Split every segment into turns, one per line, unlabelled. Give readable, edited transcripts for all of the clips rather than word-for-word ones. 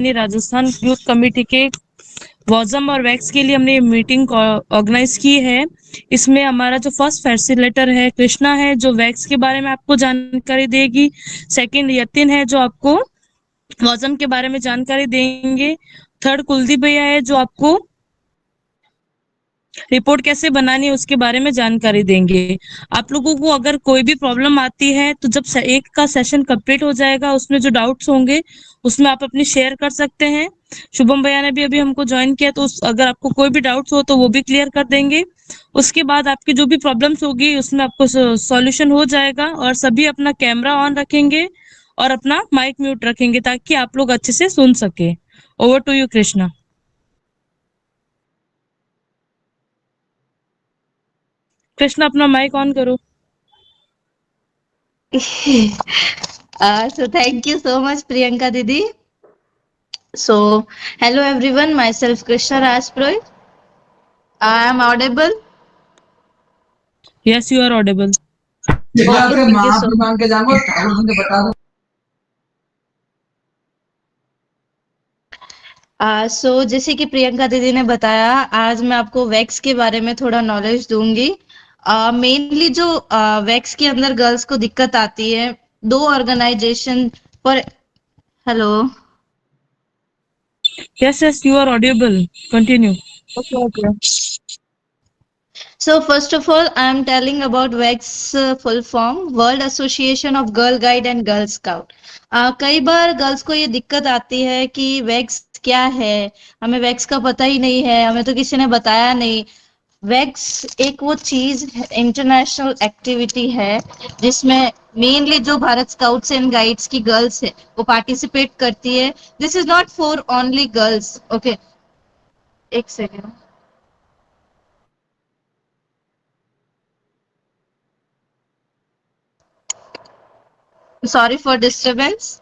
Rajasthan youth committee के वॉजम और wax के लिए हमने ये मीटिंग ऑर्गेनाइज की है। इसमें हमारा जो फर्स्ट फैसिलिटेटर है कृष्णा है, जो वैक्स के बारे में आपको जानकारी देगी। सेकंड यतिन है, जो आपको वॉजम के बारे में जानकारी देंगे। थर्ड कुलदीप भैया है, जो आपको रिपोर्ट कैसे बनानी है उसके बारे में जानकारी देंगे। आप लोगों को अगर कोई भी प्रॉब्लम आती है तो जब एक का सेशन कंप्लीट हो जाएगा, उसमें जो डाउट्स होंगे उसमें आप अपनी शेयर कर सकते हैं। शुभम भैया ने भी अभी हमको ज्वाइन किया, तो अगर आपको कोई भी डाउट्स हो तो वो भी क्लियर कर देंगे। उसके बाद आपकी जो भी प्रॉब्लम्स होगी उसमें आपको सॉल्यूशन हो जाएगा। और सभी अपना कैमरा ऑन रखेंगे और अपना माइक म्यूट रखेंगे ताकि आप लोग अच्छे से सुन सके। Over to you Krishna. Krishna अपना माइक ऑन करो।
So thank you so much, Priyanka Didi. So, hello everyone, myself Krishna Rajpurohit. I am audible.
Yes, you are audible.
Okay, thank you so much. So जैसे कि प्रियंका दीदी ने बताया, आज मैं आपको वैक्स के बारे में थोड़ा नॉलेज दूंगी। मेनली जो वैक्स के अंदर गर्ल्स को दिक्कत आती है, दो ऑर्गेनाइजेशन पर। Hello.
Yes, you are audible. Continue.
Okay okay. So first of all, I am telling about WEG's full form, World Association of Girl Guide and Girl Scout. कई बार गर्ल्स को ये दिक्कत आती है कि वैक्स क्या है, हमें वैक्स का पता ही नहीं है, हमें तो किसी ने बताया नहीं। वैक्स एक वो चीज इंटरनेशनल एक्टिविटी है जिसमें मेनली जो भारत स्काउट्स एंड गाइड्स की गर्ल्स है वो पार्टिसिपेट करती है। This is not for only girls. Okay, एक सेकेंड। Sorry for disturbance.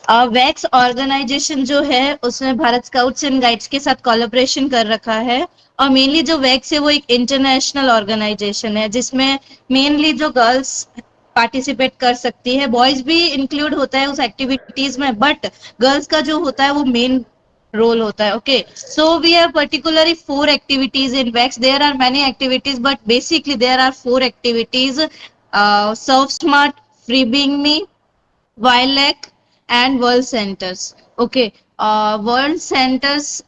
वैक्स ऑर्गेनाइजेशन जो है उसने भारत स्काउट्स एंड गाइड्स के साथ कोलैबोरेशन कर रखा है। और मेनली जो वैक्स है वो एक इंटरनेशनल ऑर्गेनाइजेशन है जिसमें मेनली जो गर्ल्स पार्टिसिपेट कर सकती है, बॉयज भी इंक्लूड होता है उस एक्टिविटीज में, बट गर्ल्स का जो होता है वो मेन रोल होता है। Okay, so we have particularly 4 activities in WEX. There are many activities, but basically there are 4 activities: Surf Smart, Free Being Me, वाइलैक and world centres. Okay, world centres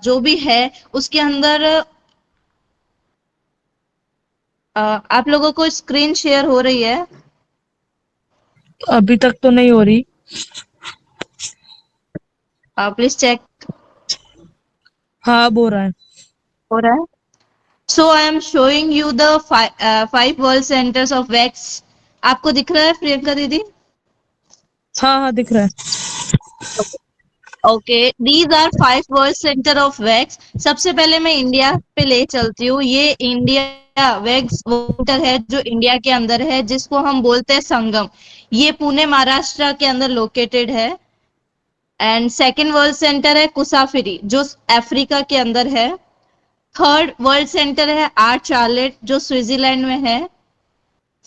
जो भी है उसके अंदर आप लोगों को स्क्रीन शेयर हो रही है?
अभी तक तो नहीं हो रही।
Please check.
हाँ, अब हो रहा है।
हो रहा है। So I am showing you the 5 world centres of वैक्स। आपको दिख रहा है प्रियंका दीदी?
हाँ हाँ, दिख रहा है।
Okay, these are 5 world centre of वैक्स। सबसे पहले मैं इंडिया पे ले चलती हूँ। ये इंडिया वैक्स सेंटर है जो इंडिया के अंदर है, जिसको हम बोलते हैं संगम। ये पुणे महाराष्ट्र के अंदर लोकेटेड है। एंड सेकंड वर्ल्ड सेंटर है कुसाफिरी जो अफ्रीका के अंदर है। थर्ड वर्ल्ड सेंटर है आर्ट चार्लेट जो स्विट्जरलैंड में है।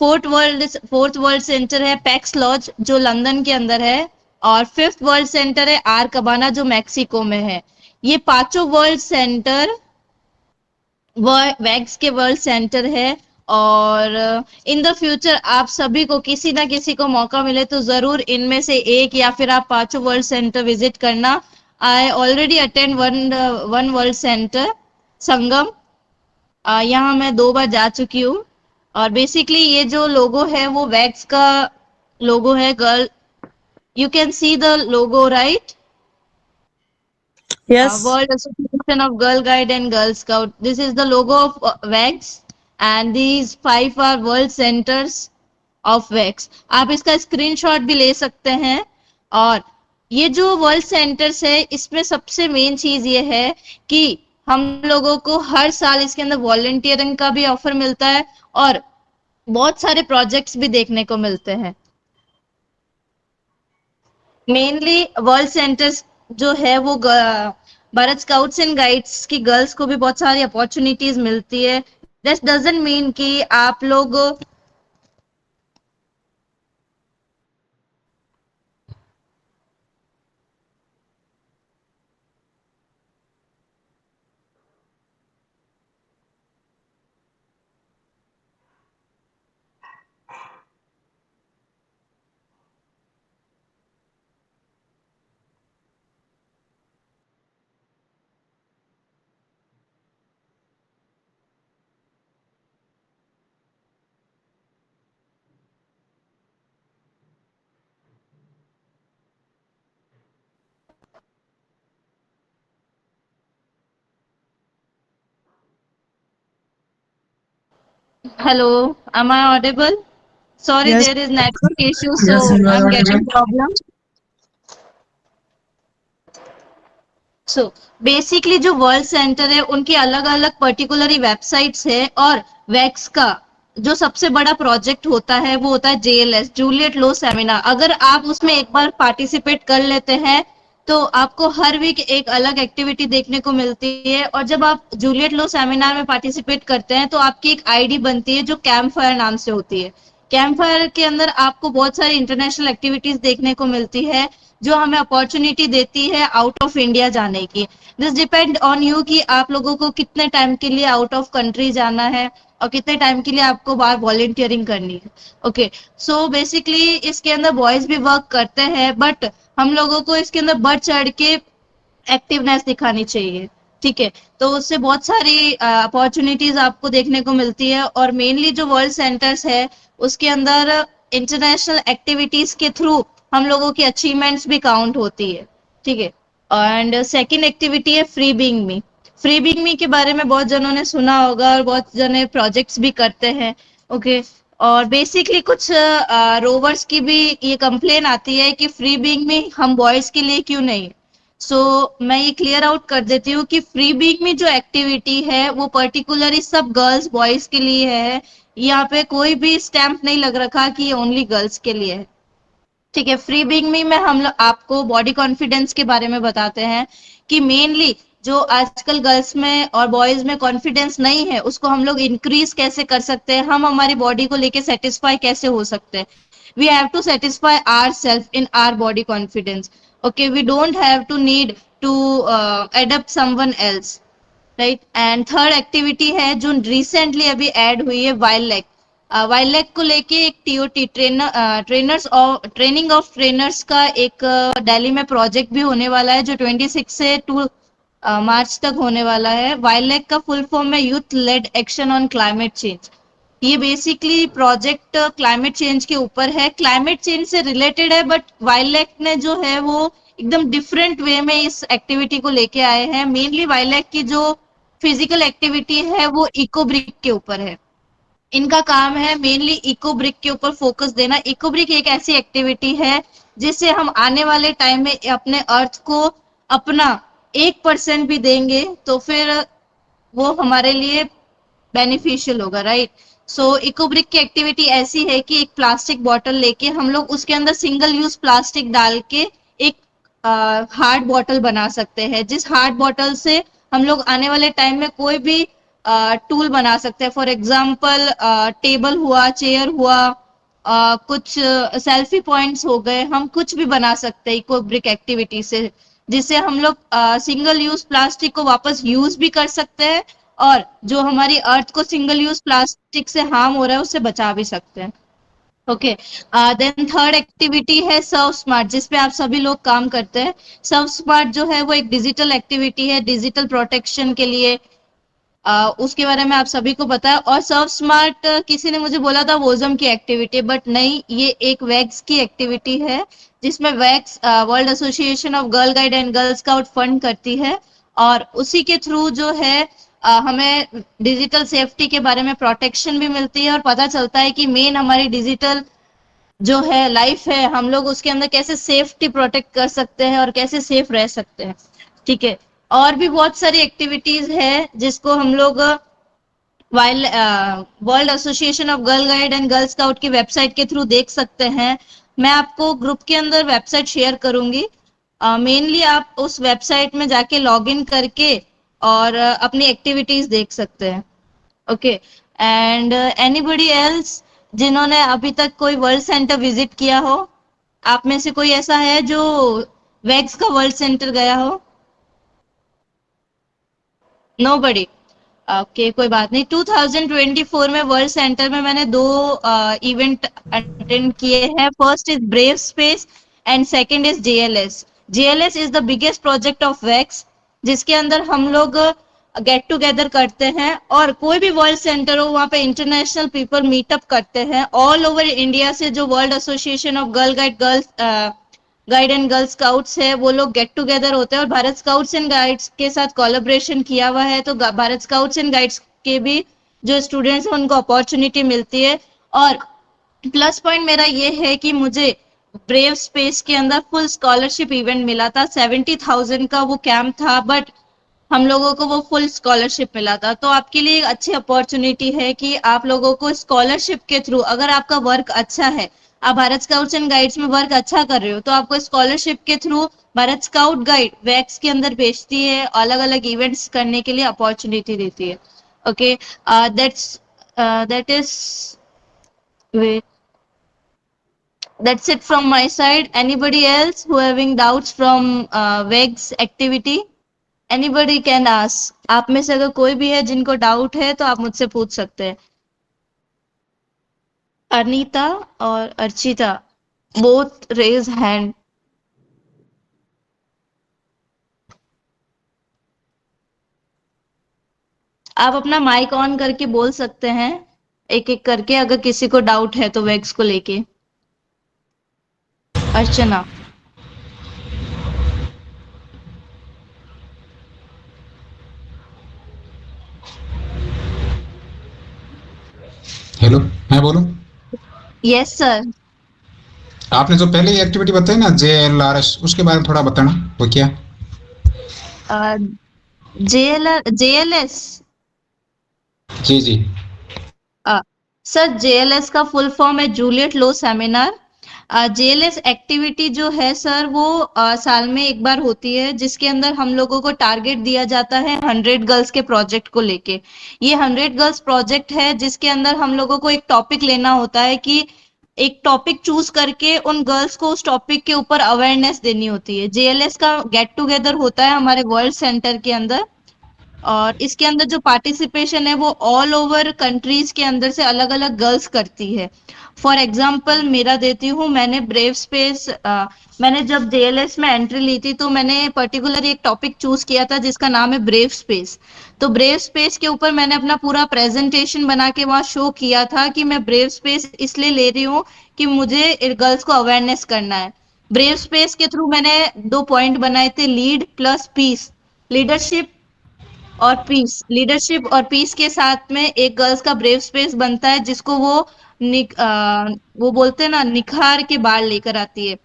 फोर्थ वर्ल्ड सेंटर है पैक्स लॉज जो लंदन के अंदर है। और फिफ्थ वर्ल्ड सेंटर है आर कबाना जो मैक्सिको में है। ये पांचों वर्ल्ड सेंटर वैक्स के वर्ल्ड सेंटर है। और इन द फ्यूचर आप सभी को किसी ना किसी को मौका मिले तो जरूर इनमें से एक या फिर आप पांचों वर्ल्ड सेंटर विजिट करना। I already attend one world centre Sangam. यहाँ मैं 2 बार जा चुकी हूँ। और बेसिकली ये जो लोगो है वो वैक्स का लोगो है। Girl, you can see the logo right?
Yes.
World Association of Girl Guide and Girl Scout. This is the logo of WEX, and these 5 are world centers of WEX. आप इसका screenshot भी ले सकते हैं। और ये जो वर्ल्ड सेंटर्स है इसमें सबसे मेन चीज ये है कि हम लोगों को हर साल इसके अंदर वॉलंटियरिंग का भी ऑफर मिलता है और बहुत सारे प्रोजेक्ट्स भी देखने को मिलते हैं। मेनली वर्ल्ड सेंटर्स जो है वो भारत स्काउट्स एंड गाइड्स की गर्ल्स को भी बहुत सारी अपॉर्चुनिटीज मिलती है। दिस डजंट मीन कि आप लोग Hello, am I audible? Sorry,
Yes,
there is network issue,
yes,
so
you are
I'm
audible.
getting problem. So basically जो वर्ल्ड सेंटर है उनकी अलग अलग पर्टिकुलरली वेबसाइट्स है, और वैक्स का जो सबसे बड़ा प्रोजेक्ट होता है वो होता है जेएलएस, जूलियट लो सेमिनार। अगर आप उसमें एक बार पार्टिसिपेट कर लेते हैं तो आपको हर वीक एक अलग एक्टिविटी देखने को मिलती है, और जब आप जूलियट लो सेमिनार में पार्टिसिपेट करते हैं तो आपकी एक आईडी बनती है जो कैंप फायर नाम से होती है। कैंप फायर के अंदर आपको बहुत सारी इंटरनेशनल एक्टिविटीज देखने को मिलती है जो हमें अपॉर्चुनिटी देती है आउट ऑफ इंडिया जाने की। दिस डिपेंड ऑन यू कि आप लोगों को कितने टाइम के लिए आउट ऑफ कंट्री जाना है और कितने टाइम के लिए आपको बाहर वॉलेंटियरिंग करनी है। ओके, सो बेसिकली इसके अंदर बॉयज भी वर्क करते हैं, बट हम लोगों को इसके अंदर बढ़ चढ़ के एक्टिवनेस दिखानी चाहिए। ठीक है, तो उससे बहुत सारी अपॉर्चुनिटीज आपको देखने को मिलती है, और मेनली जो वर्ल्ड सेंटर्स है उसके अंदर इंटरनेशनल एक्टिविटीज के थ्रू हम लोगों की अचीवमेंट्स भी काउंट होती है। ठीक है, एंड सेकंड एक्टिविटी है free being me. Free being me के बारे में बहुत जनों ने सुना होगा और बहुत जने प्रोजेक्ट्स भी करते हैं। ओके, और बेसिकली कुछ रोवर्स की भी ये कंप्लेन आती है कि फ्री बीइंग मी हम बॉयज के लिए क्यों नहीं। मैं ये क्लियर आउट कर देती हूँ कि फ्री बीइंग में जो एक्टिविटी है वो पर्टिकुलरली सब गर्ल्स बॉयज के लिए है। यहाँ पे कोई भी स्टैंप नहीं लग रखा कि ये ओनली गर्ल्स के लिए है। ठीक है, फ्री बीइंग में हम लोग आपको बॉडी कॉन्फिडेंस के बारे में बताते हैं कि मेनली जो आजकल गर्ल्स में और बॉयज में कॉन्फिडेंस नहीं है उसको हम लोग इंक्रीज कैसे कर सकते हैं, हम हमारी बॉडी को लेके सेटिस्फाई कैसे हो सकते हैं। We have to satisfy ourselves in our body confidence. Okay, we don't have to need to adapt someone else, right. And third activity है जो रिसेंटली अभी ऐड हुई है, वाइल्ड लाइफ। वाइल्ड लाइफ को लेके एक टीओटी ट्रेनर्स और training of trainers का एक दिल्ली में प्रोजेक्ट भी होने वाला है जो 26 से 2 मार्च तक होने वाला है। वाइल्ड लाइफ का फुल फॉर्म है youth led action on climate change. ये बेसिकली प्रोजेक्ट क्लाइमेट चेंज के ऊपर है, क्लाइमेट चेंज से रिलेटेड है, बट वाइल्ड लाइफ ने जो है वो एकदम डिफरेंट वे में इस एक्टिविटी को लेके आए हैं। मेनली वाइल्ड लाइफ की जो फिजिकल एक्टिविटी है वो इको ब्रिक के ऊपर है। इनका काम है मेनली इको ब्रिक के ऊपर फोकस देना। इको ब्रिक एक ऐसी एक्टिविटी है जिससे हम आने वाले टाइम में अपने अर्थ को अपना 1% भी देंगे तो फिर वो हमारे लिए बेनिफिशियल होगा, राइट। इको ब्रिक की एक्टिविटी ऐसी है कि एक प्लास्टिक बॉटल लेके हम लोग उसके अंदर सिंगल यूज प्लास्टिक डाल के एक हार्ड बॉटल बना सकते हैं, जिस हार्ड बॉटल से हम लोग आने वाले टाइम में कोई भी टूल बना सकते हैं। फॉर एग्जाम्पल टेबल हुआ, चेयर हुआ, कुछ सेल्फी पॉइंट्स हो गए, हम कुछ भी बना सकते हैं इको ब्रिक एक्टिविटी से, जिससे हम लोग सिंगल यूज प्लास्टिक को वापस यूज भी कर सकते हैं और जो हमारी अर्थ को सिंगल यूज प्लास्टिक से हार्म हो रहा है उससे बचा भी सकते हैं। ओके, देन थर्ड एक्टिविटी है सर्व स्मार्ट, जिसपे आप सभी लोग काम करते हैं। सर्व स्मार्ट जो है वो एक डिजिटल एक्टिविटी है डिजिटल प्रोटेक्शन के लिए। उसके बारे में आप सभी को पता है। और सर्व स्मार्ट किसी ने मुझे बोला था वोजम की एक्टिविटी, बट नहीं, ये एक वैक्स की एक्टिविटी है जिसमें wax world association of girl guide and girl scout fund करती है, और उसी के थ्रू जो है हमें डिजिटल सेफ्टी के बारे में प्रोटेक्शन भी मिलती है और पता चलता है कि मेन हमारी डिजिटल जो है लाइफ है हम लोग उसके अंदर कैसे सेफ्टी प्रोटेक्ट कर सकते हैं और कैसे सेफ रह सकते हैं। ठीक है, और भी बहुत सारी एक्टिविटीज है जिसको हम लोग wild world association of girl guide and girl scout की वेबसाइट के थ्रू देख सकते हैं। मैं आपको ग्रुप के अंदर वेबसाइट शेयर करूंगी। मेनली आप उस वेबसाइट में जाके लॉग इन करके और अपनी एक्टिविटीज देख सकते हैं। ओके, एंड एनीबडी एल्स जिन्होंने अभी तक कोई वर्ल्ड सेंटर विजिट किया हो, आप में से कोई ऐसा है जो वैक्स का वर्ल्ड सेंटर गया हो? नोबडी। ओके, कोई बात नहीं। 2024 में वर्ल्ड सेंटर में मैंने दो इवेंट अटेंड किए हैं। First is brave space and second is JLS. JLS is the biggest project of wax, जिसके अंदर हम लोग गेट टुगेदर करते हैं और कोई भी वर्ल्ड सेंटर हो वहां पे इंटरनेशनल पीपल मीटअप करते हैं ऑल ओवर इंडिया से। जो world association of guide and girl scouts है वो लोग गेट टुगेदर होते हैं, और भारत स्काउट्स एंड गाइड्स के साथ कोलैबोरेशन किया हुआ है, तो भारत स्काउट्स एंड गाइड्स के भी जो स्टूडेंट्स हैं उनको अपॉर्चुनिटी मिलती है। और प्लस पॉइंट मेरा ये है कि मुझे ब्रेव स्पेस के अंदर फुल स्कॉलरशिप इवेंट मिला था। 70,000 का वो कैंप था, बट हम लोगों को वो फुल स्कॉलरशिप मिला था। तो आपके लिए एक अच्छी अपॉर्चुनिटी है कि आप लोगों को स्कॉलरशिप के थ्रू, अगर आपका वर्क अच्छा है, आप भारत स्काउट्स एंड गाइड्स में वर्क अच्छा कर रहे हो, तो आपको स्कॉलरशिप के through Bharat scout guide wax के अंदर भेजती है, अलग अलग इवेंट्स करने के लिए अपॉर्चुनिटी देती है। Okay, that is that's it from my side. Anybody else who having doubts from WEG's activity? Anybody can ask. आप में से अगर कोई भी है जिनको डाउट है तो आप मुझसे पूछ सकते हैं। अनीता और अर्चिता both raise hand. आप अपना माइक ऑन करके बोल सकते हैं एक एक करके, अगर किसी को डाउट है तो वेग्स को लेके। अर्चना।
हेलो, मैं बोलूं?
Yes sir.
आपने जो पहले एक्टिविटी बताई ना, JLRS, उसके बारे में थोड़ा बताना, वो क्या?
JLS।
जी जी।
सर JLS का फुल फॉर्म है जूलियट लो सेमिनार। JLS एक्टिविटी जो है सर वो साल में एक बार होती है, जिसके अंदर हम लोगों को टारगेट दिया जाता है 100 गर्ल्स के प्रोजेक्ट को लेके। ये 100 गर्ल्स प्रोजेक्ट है जिसके अंदर हम लोगों को एक टॉपिक लेना होता है कि एक टॉपिक चूज करके उन गर्ल्स को उस टॉपिक के ऊपर अवेयरनेस देनी होती है। JLS का गेट टुगेदर होता है हमारे वर्ल्ड सेंटर के अंदर, और इसके अंदर जो पार्टिसिपेशन है वो ऑल ओवर कंट्रीज के अंदर से अलग अलग गर्ल्स करती है। फॉर एग्जाम्पल मेरा देती हूँ, मैंने ब्रेव स्पेस, मैंने जब JLS में एंट्री ली थी तो मैंने पर्टिकुलर एक टॉपिक चूज किया था जिसका नाम है ब्रेव स्पेस। तो ब्रेव स्पेस के ऊपर मैंने अपना पूरा प्रेजेंटेशन बना के वहां शो किया था कि मैं ब्रेव स्पेस इसलिए ले रही हूँ कि मुझे गर्ल्स को अवेयरनेस करना है। ब्रेव स्पेस के थ्रू मैंने 2 पॉइंट बनाए थे, लीड प्लस पीस। लीडरशिप और पीस, लीडरशिप और पीस के साथ में एक गर्ल्स का ब्रेव स्पेस बनता है जिसको वो बोलते हैं ना, निखार के बाहर लेकर आती है।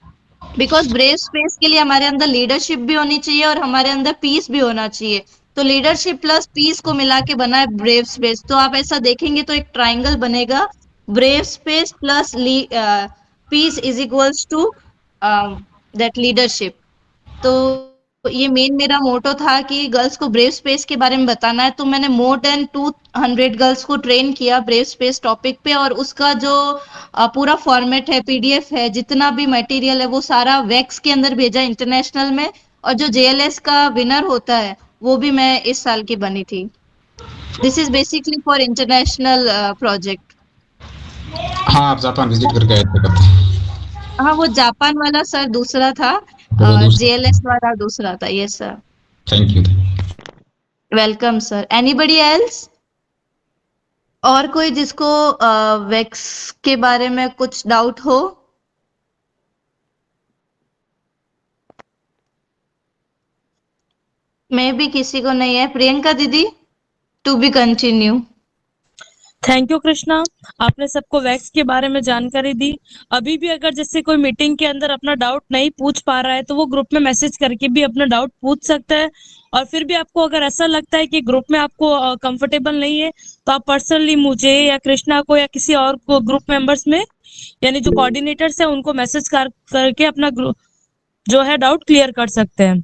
बिकॉज ब्रेव स्पेस के लिए हमारे अंदर लीडरशिप भी होनी चाहिए और हमारे अंदर पीस भी होना चाहिए। तो लीडरशिप प्लस पीस को मिला के बना है ब्रेव स्पेस। तो आप ऐसा देखेंगे तो एक ट्राइंगल बनेगा, brave space plus peace is equals to that leadership. तो ये मेन मेरा मोटो था कि गर्ल्स को ब्रेव स्पेस के बारे में बताना है। तो मैंने मोर देन 200 गर्ल्स को ट्रेन किया ब्रेव स्पेस टॉपिक पे, और उसका जो पूरा फॉर्मेट है, PDF है, जितना भी मटेरियल है वो सारा वैक्स के अंदर भेजा इंटरनेशनल में। और जो JLS का विनर होता है वो भी मैं इस साल की बनी थी। This is basically for international project.
हाँ, आप जापान विजिट करके आए थे कब?
हाँ, वो जापान वाला सर दूसरा था,
तो वो दूसरा।
JLS वाला दूसरा था। Yes sir.
Thank you.
Welcome sir. Anybody else? और कोई जिसको वैक्स के बारे में कुछ डाउट हो? मैं भी किसी को नहीं है। प्रियंका दीदी, to be continue.
Thank you Krishna, आपने सबको वैक्स के बारे में जानकारी दी। अभी भी अगर जैसे कोई मीटिंग के अंदर अपना डाउट नहीं पूछ पा रहा है तो वो ग्रुप में मैसेज करके भी अपना डाउट पूछ सकता है। और फिर भी आपको अगर ऐसा लगता है कि ग्रुप में आपको कंफर्टेबल नहीं है तो आप पर्सनली मुझे या कृष्णा को या किसी और को ग्रुप मेंबर्स में, यानी जो कोऑर्डिनेटर्स है, उनको मैसेज करके अपना ग्रुप जो है डाउट क्लियर कर सकते हैं।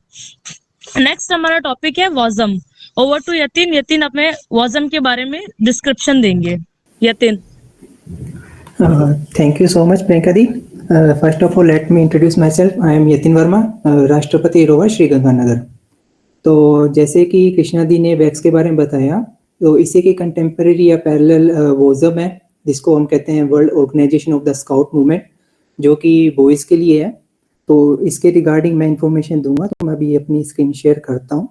नेक्स्ट हमारा टॉपिक है वॉजम। Over to Yatin. यतिन अपने वॉजम के बारे में डिस्क्रिप्शन देंगे। Yatin.
Thank you so much, Priyanka Di. First of all, let me introduce myself. I am Yatin Verma, राष्ट्रपति रोवा श्री गंगानगर। तो जैसे कि कृष्णा दी ने वैक्स के बारे में बताया, तो इसी के कंटेम्पररी या पैरेलल वोजम है, जिसको हम कहते हैं world organization of the scout movement, जो कि बॉयज़ के लिए है। तो इसके रिगार्डिंग मैं इंफॉर्मेशन दूंगा। तो मैं अभी अपनी स्क्रीन शेयर करता हूँ।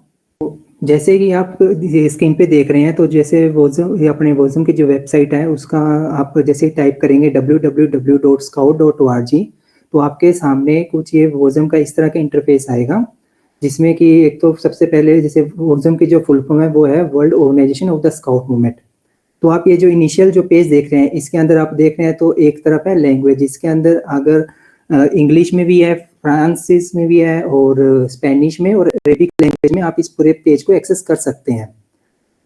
जैसे कि आप स्क्रीन पे देख रहे हैं, तो जैसे वोजम, अपने वोजम की जो वेबसाइट है उसका आप जैसे टाइप करेंगे www.scout.org, तो आपके सामने कुछ ये वोजम का इस तरह का इंटरफेस आएगा, जिसमें कि एक तो सबसे पहले जैसे वोजम की जो फुल फॉर्म है वो है world organization of the scout movement. तो आप ये जो इनिशियल जो पेज देख रहे हैं, इसके अंदर आप देख रहे हैं तो एक तरफ है लैंग्वेज, इसके अंदर अगर इंग्लिश में भी है, फ्रांसीस में भी है और स्पेनिश में और अरेबिक लैंग्वेज में आप इस पूरे पेज को एक्सेस कर सकते हैं।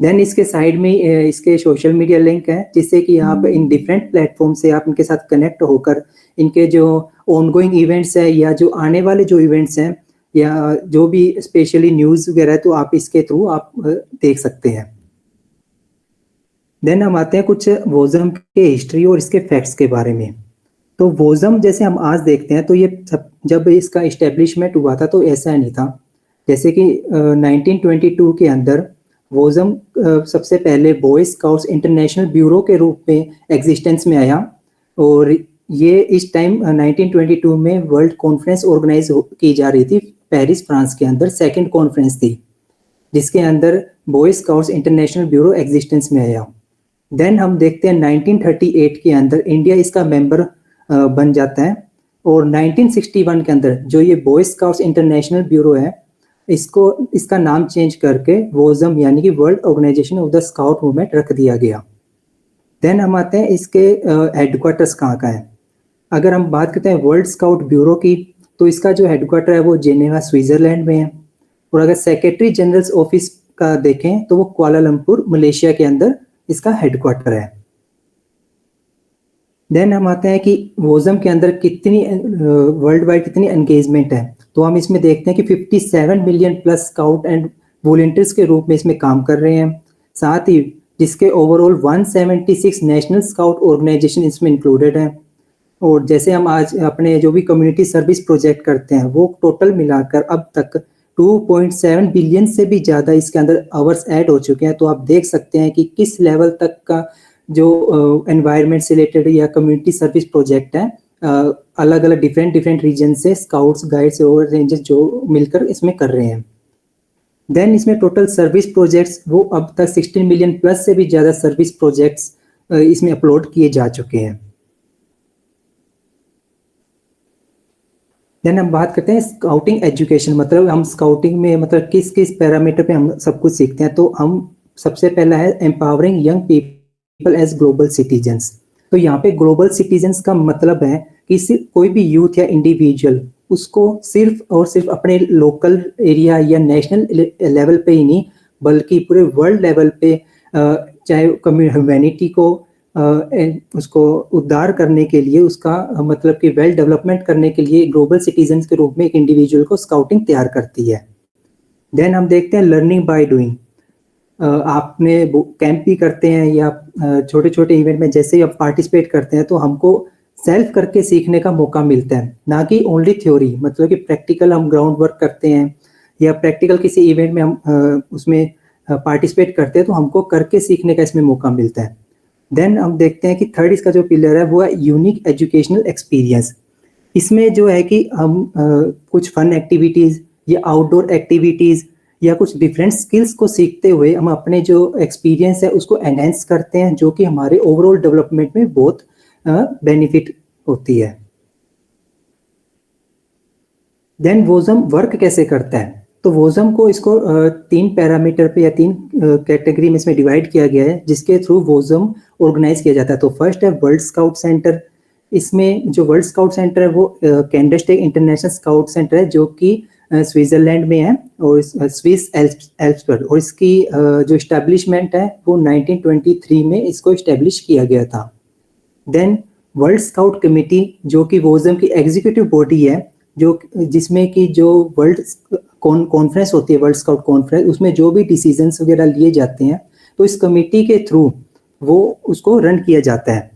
देन इसके साइड में इसके सोशल मीडिया लिंक है, जिससे कि आप इन डिफरेंट प्लेटफॉर्म से आप इनके साथ कनेक्ट होकर इनके जो ऑनगोइंग इवेंट्स है या जो आने वाले जो इवेंट्स हैं या जो भी स्पेशली न्यूज़ वगैरह है, तो आप इसके थ्रू आप देख सकते हैं। देन हम आते हैं कुछ वोजम के हिस्ट्री और इसके फैक्ट्स के बारे में। तो वोजम जैसे हम आज देखते हैं तो ये जब इसका इस्टेब्लिशमेंट हुआ था तो ऐसा नहीं था। जैसे कि 1922 के अंदर वोजम सबसे पहले बॉय स्काउट्स इंटरनेशनल ब्यूरो के रूप में एग्जिस्टेंस में आया और ये इस टाइम 1922 में वर्ल्ड कॉन्फ्रेंस ऑर्गेनाइज की जा रही थी पेरिस फ्रांस के अंदर, सेकंड कॉन्फ्रेंस थी जिसके अंदर boy scouts international bureau existence में आया। देन हम देखते हैं 1938 के अंदर इंडिया इसका मेंबर बन जाता है और 1961 के अंदर जो ये बॉय स्काउट्स इंटरनेशनल ब्यूरो है इसका नाम चेंज करके वोजम यानी कि world organization of the scout movement रख दिया गया। देन हम आते हैं इसके हेडक्वार्टर्स कहाँ का है। अगर हम बात करते हैं वर्ल्ड स्काउट ब्यूरो की तो इसका जो हेडक्वार्टर है वो जेनेवा स्विट्जरलैंड में है और अगर सेक्रेटरी जनरल ऑफिस का देखें तो वो कुआलालंपुर मलेशिया के अंदर इसका हेडक्वार्टर है। देन हम आते हैं कि वोजम के अंदर कितनी वर्ल्ड वाइड कितनी एंगेजमेंट है, तो हम इसमें देखते हैं कि 57 million plus scout and volunteers के रूप में इसमें काम कर रहे हैं। साथ ही जिसके ओवरऑल 176 नेशनल स्काउट ऑर्गेनाइजेशन इसमें इंक्लूडेड हैं और जैसे हम आज अपने जो भी कम्युनिटी सर्विस प्रोजेक्ट करते हैं वो टोटल मिलाकर अब तक 2.7 बिलियन से भी ज़्यादा इसके अंदर आवर्स ऐड हो चुके हैं। तो आप देख सकते हैं कि किस लेवल तक का जो एनवायरनमेंट से रिलेटेड या कम्युनिटी सर्विस प्रोजेक्ट है अलग अलग डिफरेंट रीजन से स्काउट्स गाइड्स और रेंजर्स जो मिलकर इसमें कर रहे हैं। देन इसमें टोटल सर्विस प्रोजेक्ट्स वो अब तक 16 मिलियन प्लस से भी ज़्यादा सर्विस प्रोजेक्ट्स इसमें अपलोड किए जा चुके हैं। देन हम बात करते हैं स्काउटिंग एजुकेशन, मतलब हम स्काउटिंग में मतलब किस किस पैरामीटर पे हम सब कुछ सीखते हैं। तो हम सबसे पहला है empowering young people as global citizens. तो यहाँ पे ग्लोबल सिटीजन्स का मतलब है कि कोई भी यूथ या इंडिविजुअल उसको सिर्फ और सिर्फ अपने लोकल एरिया या नेशनल लेवल पे ही नहीं बल्कि पूरे वर्ल्ड लेवल पे चाहे ह्यूमैनिटी को उसको उद्धार करने के लिए उसका मतलब कि वेल डेवलपमेंट करने के लिए ग्लोबल सिटीजन्स के रूप में एक इंडिविजुअल को स्काउटिंग तैयार करती है। देन हम देखते हैं लर्निंग बाय डूइंग। आपने कैंप भी करते हैं या छोटे छोटे इवेंट में जैसे ही आप पार्टिसिपेट करते हैं तो हमको सेल्फ करके सीखने का मौका मिलता है, ना कि ओनली थ्योरी। मतलब कि प्रैक्टिकल हम ग्राउंड वर्क करते हैं या प्रैक्टिकल किसी इवेंट में हम उसमें पार्टिसिपेट करते हैं तो हमको करके सीखने का इसमें मौका मिलता है। देन हम देखते हैं कि थर्ड इसका जो पिलर है वो है यूनिक एजुकेशनल एक्सपीरियंस। इसमें जो है कि हम कुछ फन एक्टिविटीज़ या आउटडोर एक्टिविटीज़ या कुछ डिफरेंट स्किल्स को सीखते हुए हम अपने जो एक्सपीरियंस है उसको एनहेंस करते हैं, जो कि हमारे ओवरऑल डेवलपमेंट में बहुत बेनिफिट होती है। देन वोजम वर्क कैसे करता है, तो वोजम को इसको 3 पैरामीटर पे या 3 कैटेगरी में इसमें डिवाइड किया गया है जिसके थ्रू वोजम ऑर्गेनाइज किया जाता है। तो फर्स्ट है वर्ल्ड स्काउट सेंटर। इसमें जो वर्ल्ड स्काउट सेंटर है वो कैंडस्टेक इंटरनेशनल स्काउट सेंटर है जो कि स्विट्जरलैंड में है और स्विस एल्प्स पर, और इसकी जो इस्टेब्लिशमेंट है वो 1923 में इसको इस्टेब्लिश किया गया था। देन वर्ल्ड स्काउट कमेटी जो कि वोजम की एग्जीक्यूटिव बॉडी है, जो जिसमें कि जो वर्ल्ड कॉन्फ्रेंस होती है, वर्ल्ड स्काउट कॉन्फ्रेंस, उसमें जो भी डिसीजंस वगैरह लिए जाते हैं तो इस कमेटी के थ्रू वो उसको रन किया जाता है।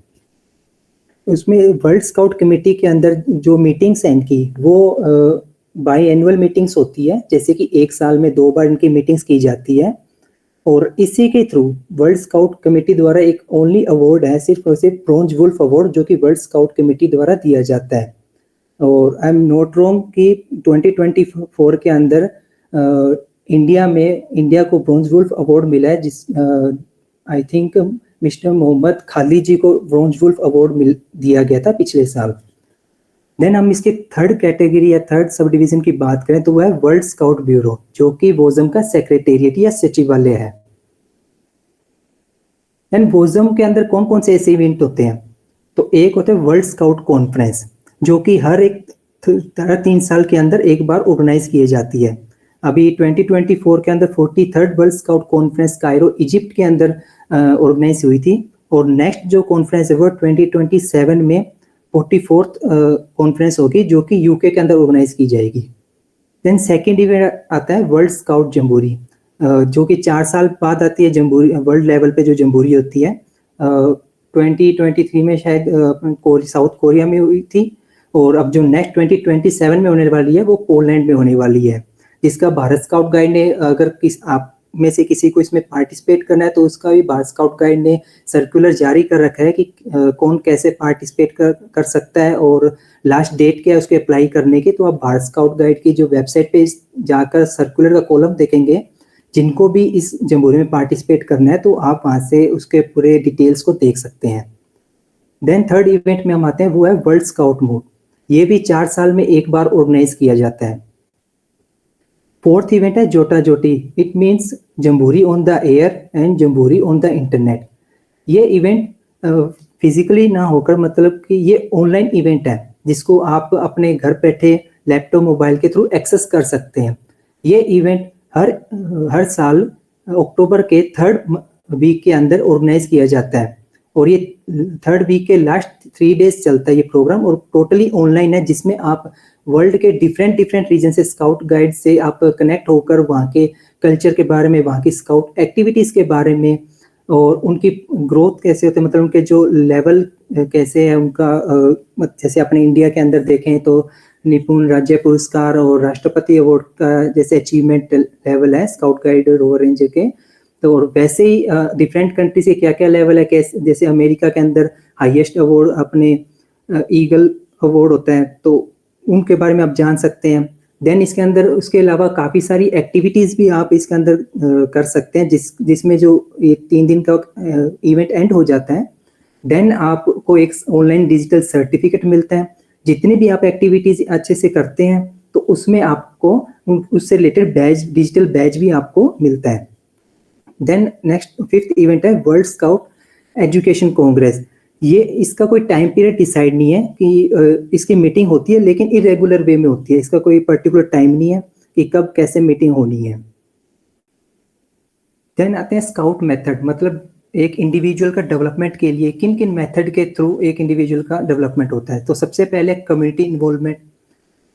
उसमें वर्ल्ड स्काउट कमेटी के अंदर जो मीटिंग्स हैं इनकी वो बाई एनुअल मीटिंग्स होती है, जैसे कि 1 साल में 2 बार इनकी मीटिंग्स की जाती है। और इसी के थ्रू वर्ल्ड स्काउट कमेटी द्वारा एक ओनली अवार्ड है, सिर्फ और सिर्फ ब्रोंज वुल्फ अवार्ड, जो कि वर्ल्ड स्काउट कमेटी द्वारा दिया जाता है। और आई एम नॉट रॉन्ग कि 2024 के अंदर इंडिया को ब्रोंज वुल्फ अवार्ड मिला है, जिस I think Mister Mohammed Khalid ji को ब्रोंज वुल्फ अवार्ड दिया गया था पिछले साल। देन हम इसके थर्ड कैटेगरी या थर्ड सब डिवीजन की बात करें तो वह है वर्ल्ड स्काउट ब्यूरो, जो कि वोजम का सेक्रेटेरिएट या सचिवालय है। देन वोजम के अंदर कौन कौन से ऐसे इवेंट होते हैं? तो एक होता है वर्ल्ड स्काउट कॉन्फ्रेंस, जो कि हर 3 साल के अंदर एक बार ऑर्गेनाइज की जाती है। अभी 2024 के अंदर 43rd world scout conference Cairo Egypt के अंदर ऑर्गेनाइज हुई थी, और नेक्स्ट जो कॉन्फ्रेंस है वो 2027 में 44th कॉन्फ्रेंस होगी, जो कि यूके के अंदर ऑर्गेनाइज की जाएगी। देन सेकेंड इवेंट आता है वर्ल्ड स्काउट जम्बूरी, जो कि 4 साल बाद आती है। जम्बूरी वर्ल्ड लेवल पे जो जम्बूरी होती है 2023 में शायद साउथ कोरिया में हुई थी, और अब जो नेक्स्ट 2027 में होने वाली है वो पोलैंड में होने वाली है, जिसका भारत स्काउट गाइड ने, अगर आप में से किसी को इसमें पार्टिसिपेट करना है तो उसका भी भारत स्काउट गाइड ने सर्कुलर जारी कर रखा है कि कौन कैसे पार्टिसिपेट कर सकता है, और लास्ट डेट क्या है उसके अप्लाई करने की। तो आप भारत स्काउट गाइड की जो वेबसाइट पे जाकर सर्कुलर का कॉलम देखेंगे, जिनको भी इस जम्बूरी में पार्टिसिपेट करना है तो आप वहाँ से उसके पूरे डिटेल्स को देख सकते हैं। देन थर्ड इवेंट में हम आते हैं, वो है वर्ल्ड स्काउट मूव। ये भी 4 साल में एक बार ऑर्गेनाइज किया जाता है। फोर्थ इवेंट है JOTA JOTI, it means jamboree on the air and jamboree on the internet. ये इवेंट फिजिकली ना होकर, मतलब कि ये ऑनलाइन इवेंट है जिसको आप अपने घर बैठे लैपटॉप मोबाइल के थ्रू एक्सेस कर सकते हैं। ये इवेंट हर साल अक्टूबर के 3rd वीक के अंदर ऑर्गेनाइज किया जाता है, और ये 3rd वीक के लास्ट 3 डेज चलता है ये प्रोग्राम, और टोटली ऑनलाइन है, जिसमें आप वर्ल्ड के डिफरेंट रीजन से स्काउट गाइड से आप कनेक्ट होकर वहाँ के कल्चर के बारे में, वहाँ की स्काउट एक्टिविटीज़ के बारे में, और उनकी ग्रोथ कैसे होते हैं, मतलब उनके जो लेवल कैसे है उनका, जैसे अपने इंडिया के अंदर देखें तो निपुण राज्य पुरस्कार और राष्ट्रपति अवार्ड का जैसे अचीवमेंट लेवल है स्काउट गाइड रोवर रेंजर के, तो वैसे ही डिफरेंट कंट्री से क्या क्या लेवल है, कैसे जैसे अमेरिका के अंदर हाईएस्ट अवार्ड अपने ईगल अवार्ड होता है, तो उनके बारे में आप जान सकते हैं। देन इसके अंदर उसके अलावा काफ़ी सारी एक्टिविटीज़ भी आप इसके अंदर कर सकते हैं, जिसमें जो ये 3 दिन का इवेंट एंड हो जाता है, देन आपको एक ऑनलाइन डिजिटल सर्टिफिकेट मिलता है। जितनी भी आप एक्टिविटीज़ अच्छे से करते हैं तो उसमें आपको उससे रिलेटेड बैज, डिजिटल बैज भी आपको मिलता है। देन नेक्स्ट 5th इवेंट है वर्ल्ड स्काउट एजुकेशन कांग्रेस। ये इसका कोई टाइम पीरियड डिसाइड नहीं है कि इसकी मीटिंग होती है, लेकिन इरेगुलर वे में होती है। इसका कोई पर्टिकुलर टाइम नहीं है कि कब कैसे मीटिंग होनी है। देन आते हैं स्काउट मेथड, मतलब एक इंडिविजुअल का डेवलपमेंट के लिए किन किन मेथड के थ्रू एक इंडिविजुअल का डेवलपमेंट होता है। तो सबसे पहले कम्युनिटी इन्वॉल्वमेंट।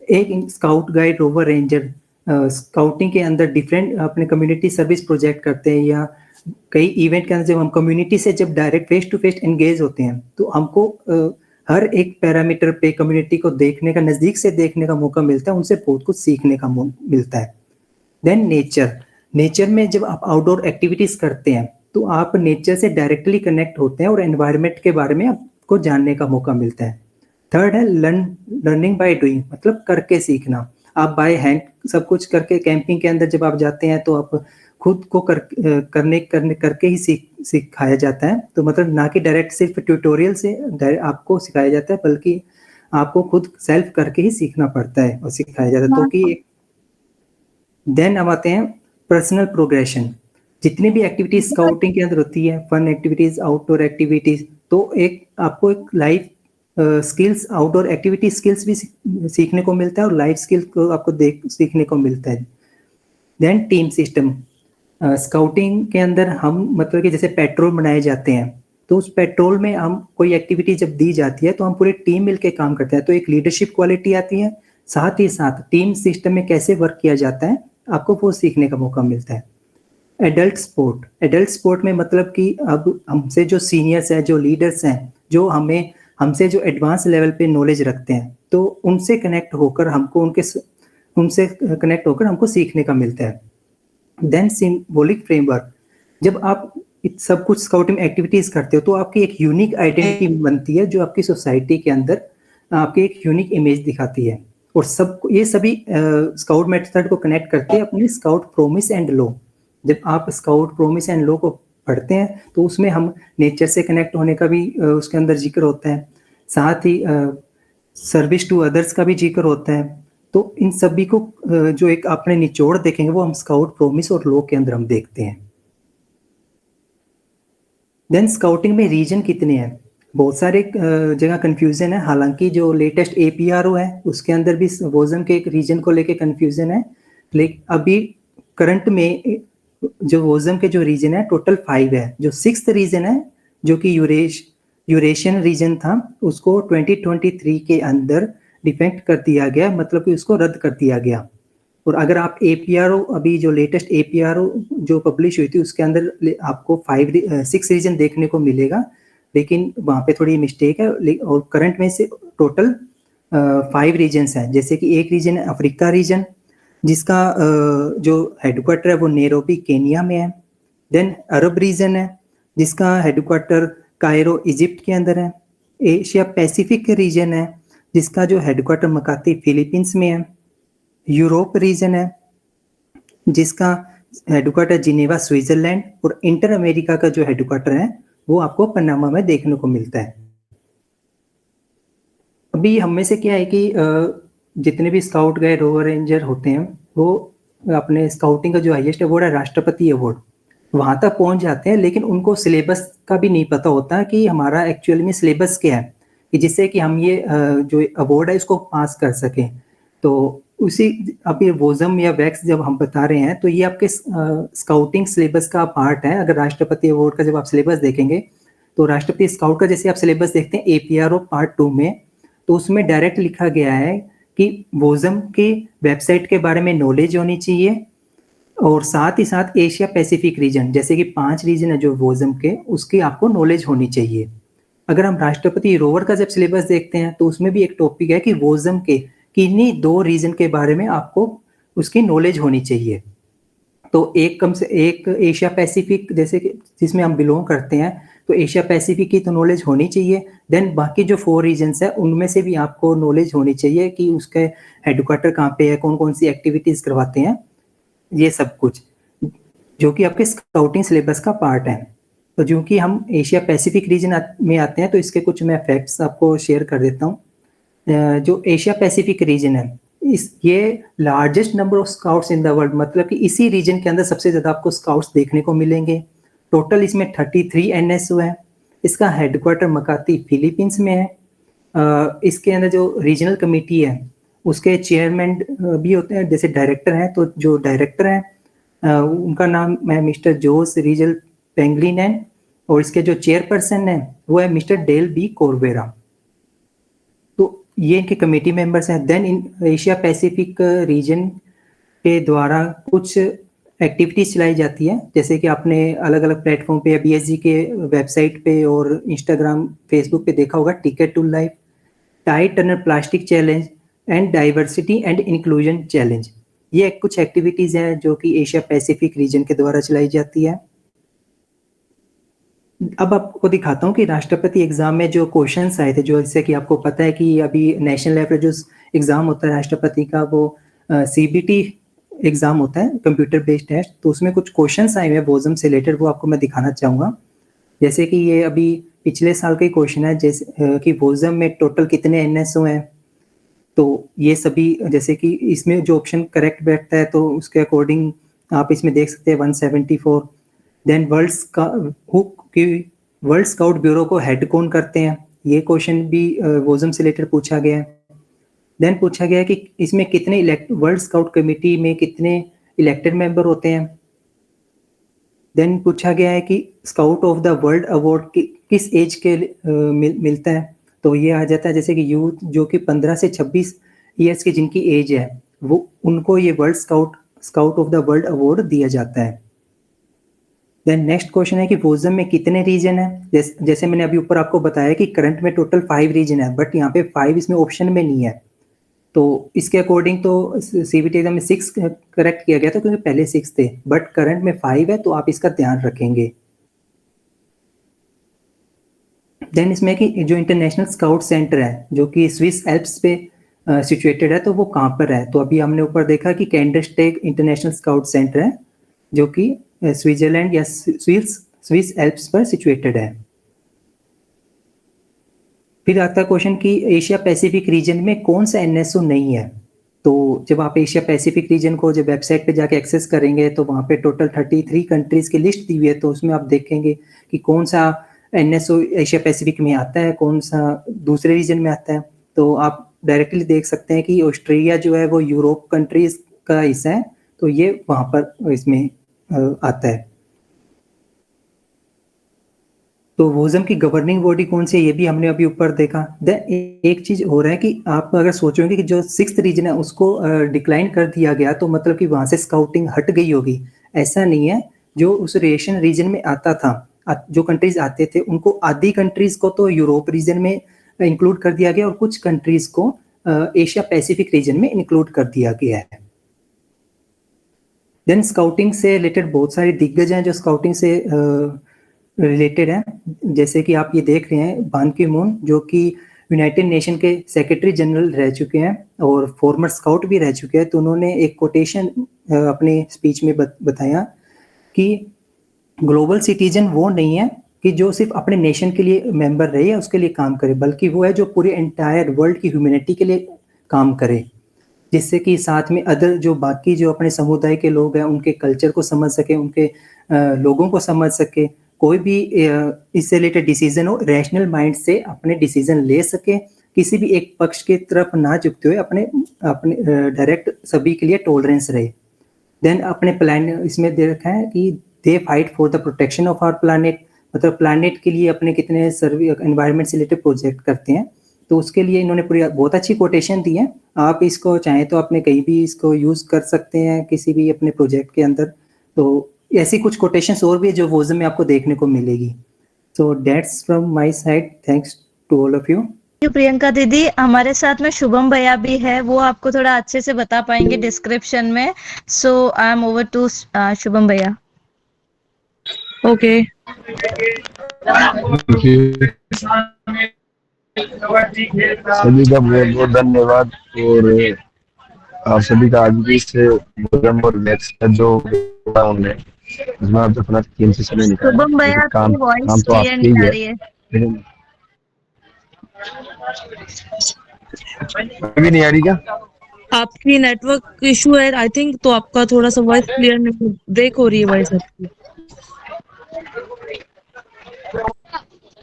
एक scout guide rover ranger scouting के अंदर डिफरेंट अपने कम्युनिटी सर्विस प्रोजेक्ट करते हैं, या कई इवेंट के अंदर जब हम कम्युनिटी से जब direct face to face engage होते हैं तो हमको हर एक पैरामीटर पे कम्युनिटी को देखने का, नज़दीक से देखने का मौका मिलता है, उनसे बहुत कुछ सीखने का मिलता है। देन नेचर में जब आप आउटडोर एक्टिविटीज़ करते हैं तो आप नेचर से डायरेक्टली कनेक्ट होते हैं और एनवायरनमेंट के बारे में आपको जानने का मौका मिलता है। थर्ड है लर्निंग बाय डूइंग, मतलब करके सीखना। आप बाय हैंड सब कुछ करके, कैंपिंग के अंदर जब आप जाते हैं तो आप खुद को करके ही सिखाया जाता है। तो मतलब ना कि डायरेक्ट सिर्फ ट्यूटोरियल से आपको सिखाया जाता है, बल्कि आपको खुद सेल्फ करके ही सीखना पड़ता है और सिखाया जाता है। तो कि देन अब आते हैं पर्सनल प्रोग्रेशन। जितनी भी एक्टिविटीज स्काउटिंग के अंदर होती है, फन एक्टिविटीज, आउटडोर एक्टिविटीज, तो एक आपको एक life skills, outdoor activity skills भी सीखने को मिलता है और लाइफ स्किल्स को आपको सीखने को मिलता है। Then team system. स्काउटिंग के अंदर हम मतलब कि जैसे पेट्रोल बनाए जाते हैं, तो उस पेट्रोल में हम कोई एक्टिविटी जब दी जाती है तो हम पूरे टीम मिलके काम करते हैं, तो एक लीडरशिप क्वालिटी आती है। साथ ही साथ टीम सिस्टम में कैसे वर्क किया जाता है आपको वो सीखने का मौका मिलता है। एडल्ट स्पोर्ट में मतलब कि अब हमसे जो सीनियर्स हैं, जो लीडर्स हैं, जो हमसे जो एडवांस लेवल पे नॉलेज रखते हैं, तो उनसे कनेक्ट होकर हमको सीखने का मिलता है। Then symbolic framework. जब आप सब कुछ स्काउटिंग एक्टिविटीज करते हो तो आपकी एक यूनिक आइडेंटिटी बनती है, जो आपकी सोसाइटी के अंदर आपकी एक यूनिक इमेज दिखाती है। और ये सभी स्काउट मेथड को कनेक्ट करते हैं अपनी स्काउट प्रोमिस एंड लॉ। जब आप स्काउट प्रोमिस एंड लॉ को पढ़ते हैं तो उसमें हम नेचर से कनेक्ट होने का भी उसके अंदर जिक्र होता है, साथ ही सर्विस टू अदर्स का भी जिक्र होता है। तो इन सभी को जो एक आपने निचोड़ देखेंगे वो हम स्काउट प्रोमिस और लॉ के अंदर हम देखते हैं। देन स्काउटिंग में रीजन कितने हैं, बहुत सारे जगह कंफ्यूजन है। हालांकि जो लेटेस्ट APRO है उसके अंदर भी वोजम के एक रीजन को लेके कंफ्यूजन है, लेकिन अभी करंट में जो वोजम के जो रीजन है टोटल 5 है। जो 6th रीजन है जो कि यूरेशियन रीजन था उसको 2023 के अंदर डिफेक्ट कर दिया गया, मतलब कि उसको रद्द कर दिया गया। और अगर आप APRO अभी जो लेटेस्ट APRO जो पब्लिश हुई थी उसके अंदर आपको 6 रीजन देखने को मिलेगा, लेकिन वहाँ पे थोड़ी मिस्टेक है। और करंट में से टोटल 5 रीजन्स हैं, जैसे कि एक रीजन है अफ्रीका रीजन जिसका जो हेडक्वार्टर है वो नैरोबी केनिया में है। देन अरब रीजन है जिसका हेडक्वार्टर कायरो इजिप्ट के अंदर है। एशिया पैसिफिक रीजन है जिसका जो हेडक्वार्टर मकाती फिलीपींस में है। यूरोप रीजन है जिसका हेडक्वार्टर जिनेवा स्विट्जरलैंड, और इंटर अमेरिका का जो हेडक्वार्टर है वो आपको पनामा में देखने को मिलता है। अभी हम में से क्या है कि जितने भी स्काउट गए रोवर रेंजर होते हैं वो अपने स्काउटिंग का जो हाईएस्ट अवार्ड है राष्ट्रपति अवार्ड, वहां तक पहुंच जाते हैं, लेकिन उनको सिलेबस का भी नहीं पता होता कि हमारा एक्चुअली में सिलेबस क्या है, कि जिससे कि हम ये जो अवार्ड है इसको पास कर सकें। तो उसी अभी वोजम या वैक्स जब हम बता रहे हैं तो ये आपके स्काउटिंग सिलेबस का पार्ट है। अगर राष्ट्रपति अवार्ड का जब आप सिलेबस देखेंगे तो राष्ट्रपति स्काउट का जैसे आप सिलेबस देखते हैं APRO पार्ट 2 में, तो उसमें डायरेक्ट लिखा गया है कि वोजम के वेबसाइट के बारे में नॉलेज होनी चाहिए, और साथ ही साथ एशिया पैसिफिक रीजन जैसे कि 5 रीजन है जो वोजम के, उसकी आपको नॉलेज होनी चाहिए। अगर हम राष्ट्रपति रोवर का जब सिलेबस देखते हैं तो उसमें भी एक टॉपिक है कि वोजम के किन्हीं 2 रीजन के बारे में आपको उसकी नॉलेज होनी चाहिए। तो एक कम से एक एशिया पैसिफिक जैसे कि जिसमें हम बिलोंग करते हैं तो एशिया पैसिफिक की तो नॉलेज होनी चाहिए। देन बाकी जो 4 रीजन्स है उनमें से भी आपको नॉलेज होनी चाहिए कि उसके हेडक्वार्टर कहाँ पे है, कौन कौन सी एक्टिविटीज करवाते हैं, ये सब कुछ जो कि आपके स्काउटिंग सिलेबस का पार्ट है। तो जो कि हम एशिया पैसिफिक रीजन में आते हैं तो इसके कुछ मैं फैक्ट्स आपको शेयर कर देता हूँ। जो एशिया पैसिफिक रीजन है ये largest number of scouts in the world, मतलब कि इसी रीजन के अंदर सबसे ज्यादा आपको स्काउट्स देखने को मिलेंगे। टोटल इसमें 33 NSO है। इसका हेडक्वार्टर मकाती फिलीपींस में है। इसके अंदर जो रीजनल कमेटी है उसके चेयरमैन भी होते हैं, जैसे डायरेक्टर हैं, तो जो डायरेक्टर हैं उनका नाम है मिस्टर जोस रीजल पेंगलिन, और इसके जो चेयरपर्सन है वो है मिस्टर डेल बी कोरवेरा। तो ये इनके कमेटी मेंबर्स हैं। Then in Asia Pacific region के द्वारा कुछ एक्टिविटीज चलाई जाती है, जैसे कि आपने अलग अलग प्लेटफॉर्म पे या BSG के वेबसाइट पे और इंस्टाग्राम फेसबुक पे देखा होगा, ticket to life, tide turner plastic challenge and diversity and inclusion challenge. ये कुछ एक्टिविटीज हैं जो कि एशिया पैसिफिक रीजन के द्वारा चलाई जाती है। अब आपको दिखाता हूँ कि राष्ट्रपति एग्जाम में जो क्वेश्चंस आए थे, जो जैसे कि आपको पता है कि अभी नेशनल लेवल जो एग्जाम होता है राष्ट्रपति का वो CBT एग्जाम होता है, कंप्यूटर बेस्ड टेस्ट। तो उसमें कुछ क्वेश्चंस आए हुए हैं वोजम से रिलेटेड, वो आपको मैं दिखाना चाहूंगा। जैसे कि ये अभी पिछले साल का ही क्वेश्चन है, जैसे कि वोजम में टोटल कितने NSO हैं। तो ये सभी जैसे कि इसमें जो ऑप्शन करेक्ट बैठता है तो उसके अकॉर्डिंग आप इसमें देख सकते हैं 174। देन वर्ल्ड स्काउट ब्यूरो को हेड कौन करते हैं, ये क्वेश्चन भी वोजम से रिलेटेड पूछा गया है। देन पूछा गया है कि इसमें कितने वर्ल्ड स्काउट कमेटी में कितने इलेक्टेड मेंबर होते हैं। देन पूछा गया है कि scout of the world award किस एज के मिलता है। तो ये आ जाता है जैसे कि यूथ जो कि 15 से 26 ईयर्स की जिनकी एज है वो उनको ये world scout of the world award दिया जाता है। देन नेक्स्ट क्वेश्चन है कि वोजम में कितने रीजन है। जैसे मैंने अभी ऊपर आपको बताया कि करंट में टोटल 5 रीजन है, बट यहाँ पे 5 इसमें ऑप्शन में नहीं है। तो इसके अकॉर्डिंग तो CBT एग्जाम में 6 करेक्ट किया गया था क्योंकि पहले 6 थे, बट करंट में 5 है, तो आप इसका ध्यान रखेंगे। देन इसमें कि जो इंटरनेशनल स्काउट सेंटर है जो कि स्विस एल्प्स पे सिचुएटेड है, तो वो कहाँ पर है। तो अभी हमने ऊपर देखा कि कैंडरस्टेग इंटरनेशनल स्काउट सेंटर है जो कि स्विट्जरलैंड या स्विस एल्प्स पर सिचुएटेड है। फिर आता है क्वेश्चन कि एशिया पैसिफिक रीजन में कौन सा NSO नहीं है। तो जब आप एशिया पैसिफिक रीजन को जब वेबसाइट पे जाके एक्सेस करेंगे तो वहाँ पे टोटल 33 कंट्रीज की लिस्ट दी हुई है। तो उसमें आप देखेंगे कि कौन सा NSO एशिया पैसिफिक में आता है, कौन सा दूसरे रीजन में आता है। तो आप डायरेक्टली देख सकते हैं कि ऑस्ट्रेलिया जो है वो यूरोप कंट्रीज का हिस्सा है, तो ये वहाँ पर इसमें आता है। तो वोजम की गवर्निंग बॉडी कौन सी है, ये भी हमने अभी ऊपर देखा। एक चीज हो रहा है कि आप अगर सोचोगे कि जो 6th रीजन है उसको डिक्लाइन कर दिया गया तो मतलब कि वहां से स्काउटिंग हट गई होगी। ऐसा नहीं है, जो उस रेशन रीजन में आता था, जो कंट्रीज आते थे उनको आधी कंट्रीज को तो यूरोप रीजन में इंक्लूड कर दिया गया और कुछ कंट्रीज को एशिया पैसिफिक रीजन में इंक्लूड कर दिया गया है। देन स्काउटिंग से रिलेटेड बहुत सारे दिग्गज हैं जो स्काउटिंग से रिलेटेड है। जैसे कि आप ये देख रहे हैं बान की मून, जो कि यूनाइटेड नेशन के सेक्रेटरी जनरल रह चुके हैं और फॉर्मर स्काउट भी रह चुके हैं। तो उन्होंने एक कोटेशन अपने स्पीच में बताया कि ग्लोबल सिटीजन वो नहीं है कि जो सिर्फ अपने नेशन के लिए मेंबर रहे या उसके लिए काम करे, बल्कि वो है जो पूरे एंटायर वर्ल्ड की ह्यूमैनिटी के लिए काम करे, जिससे कि साथ में अदर जो बाकी जो अपने समुदाय के लोग हैं उनके कल्चर को समझ सके, उनके लोगों को समझ सके, कोई भी इससे रिलेटेड डिसीजन हो रैशनल माइंड से अपने डिसीजन ले सके, किसी भी एक पक्ष की तरफ ना झुकते हुए अपने डायरेक्ट सभी के लिए टॉलरेंस रहे। देन अपने प्लान इसमें दे रखा है कि they fight for the protection of our planet, मतलब प्लानेट के लिए अपने कितने सर्वे एनवायरनमेंट से रिलेटेड प्रोजेक्ट करते हैं। तो उसके लिए इन्होंने पूरी बहुत अच्छी कोटेशन दी है। आप इसको चाहें तो अपने कहीं भी इसको यूज कर सकते हैं किसी भी अपने प्रोजेक्ट के अंदर। तो ऐसी कुछ कोटेशंस और भी है जो वोजम में आपको देखने को मिलेगी। So that's from my side, thanks to all of you.
Priyanka दीदी, हमारे साथ में शुभम भैया भी है, वो आपको थोड़ा अच्छे से बता पाएंगे डिस्क्रिप्शन में। So I am over to Shubham भैया।
ओके,
सभी का बहुत बहुत धन्यवाद। और आप सभी का आगे से वोजम और वैक्स का जो उन्होंने इसमें आप अपना कीमती समय निकाला।
शुभम भैया
काम
की वॉइस
काम तो
क्लियर
आपकी
नहीं
ही
आ
है,
रही है।
लेकिन अभी नहीं आ रही क्या?
आपकी नेटवर्क इशू है आई थिंक, तो आपका थोड़ा सा वॉइस क्लियर नहीं, ब्रेक हो रही है वॉइस आपकी।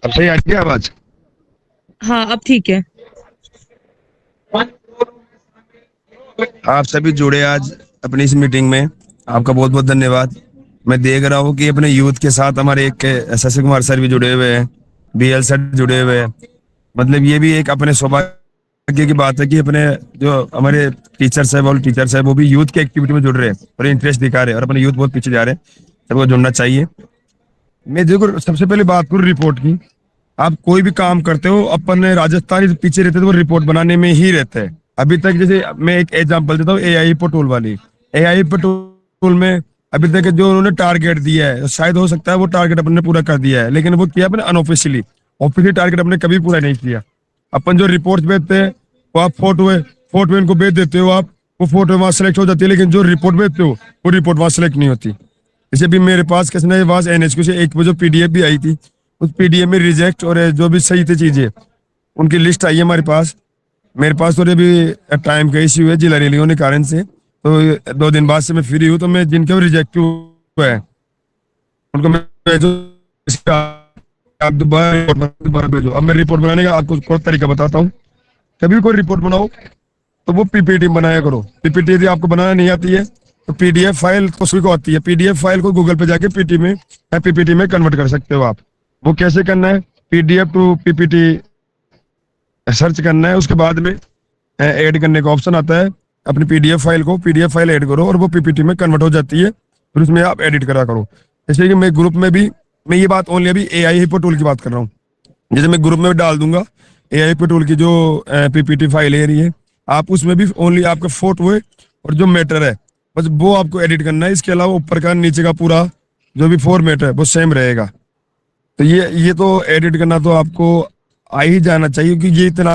अब सही आ रही है आवाज?
हाँ, अब ठीक है।
आप सभी जुड़े आज अपनी इस मीटिंग में, आपका बहुत बहुत धन्यवाद। मैं देख रहा हूँ कि अपने यूथ के साथ हमारे एक शशि कुमार सर भी जुड़े हुए हैं, BL सर जुड़े हुए हैं। मतलब ये भी एक अपने सौभाग्य की बात है कि अपने जो हमारे टीचर्स है वो भी यूथ के एक्टिविटी में जुड़ रहे हैं और इंटरेस्ट दिखा रहे हैं, और अपने यूथ बहुत पीछे जा रहे हैं, सबको जुड़ना चाहिए। मैं देखो सबसे पहले बात करूँ रिपोर्ट की। आप कोई भी काम करते हो, अपन राजस्थानी पीछे रहते तो वो रिपोर्ट बनाने में ही रहते हैं अभी तक। जैसे मैं एक एग्जांपल देता हूँ, AI पोर्टल वाली। AI पोर्टल में अभी तक जो उन्होंने टारगेट दिया है, शायद हो सकता है वो टारगेट अपन ने पूरा कर दिया है, लेकिन वो किया अपने अनऑफिशियली। ऑफिशियली टारगेट अपने कभी पूरा नहीं किया। अपन जो रिपोर्ट भेजते हैं वो आप फोटो में इनको भेज देते हो, आप वो फोटो वहां सेलेक्ट हो जाती है, लेकिन जो रिपोर्ट भेजते हो वो रिपोर्ट वहां सेलेक्ट नहीं होती। जैसे भी मेरे पास किसने पास NHQ से एक जो PDF भी आई थी, उस PDF में रिजेक्ट और जो भी सही थी चीजें उनकी लिस्ट आई है हमारे पास। मेरे पास तो अभी टाइम का इश्यू है जिला रैली होने कारण से, तो 2 दिन बाद से मैं फ्री हूँ। तो मैं जिनके रिजेक्ट हुए हैं उनको मैं भेजो, आप दोबारा भेजो। अब मैं रिपोर्ट बनाने का आपको कोई तरीका बताता हूँ। कभी भी कोई रिपोर्ट बनाओ तो वो PPT बनाया करो। PPT यदि आपको बनाना नहीं आती है तो PDF फाइल तो सभी को आती है, PDF फाइल को गूगल पे जाके PPT में कन्वर्ट कर सकते हो आप। वो कैसे करना है, PDF टू PPT सर्च करना है, उसके बाद में ऐड करने का ऑप्शन आता है। अपनी PDF फाइल ऐड करो और वो PPT में कन्वर्ट हो जाती है, फिर उसमें आप एडिट करा करो। जैसे कि मैं ग्रुप में भी, मैं ये बात ओनली अभी AI हिपो टूल की बात कर रहा हूँ। जैसे मैं ग्रुप में डाल दूंगा AI हिपो टूल की जो PPT फाइल है, ये आप उसमें भी ओनली आपका फोटो है और जो मैटर है बस वो आपको एडिट करना है। इसके अलावा ऊपर का नीचे का पूरा जो भी फॉर्मेट है वो सेम रहेगा। तो ये तो एडिट करना तो आपको आ ही जाना चाहिए, क्योंकि ये इतना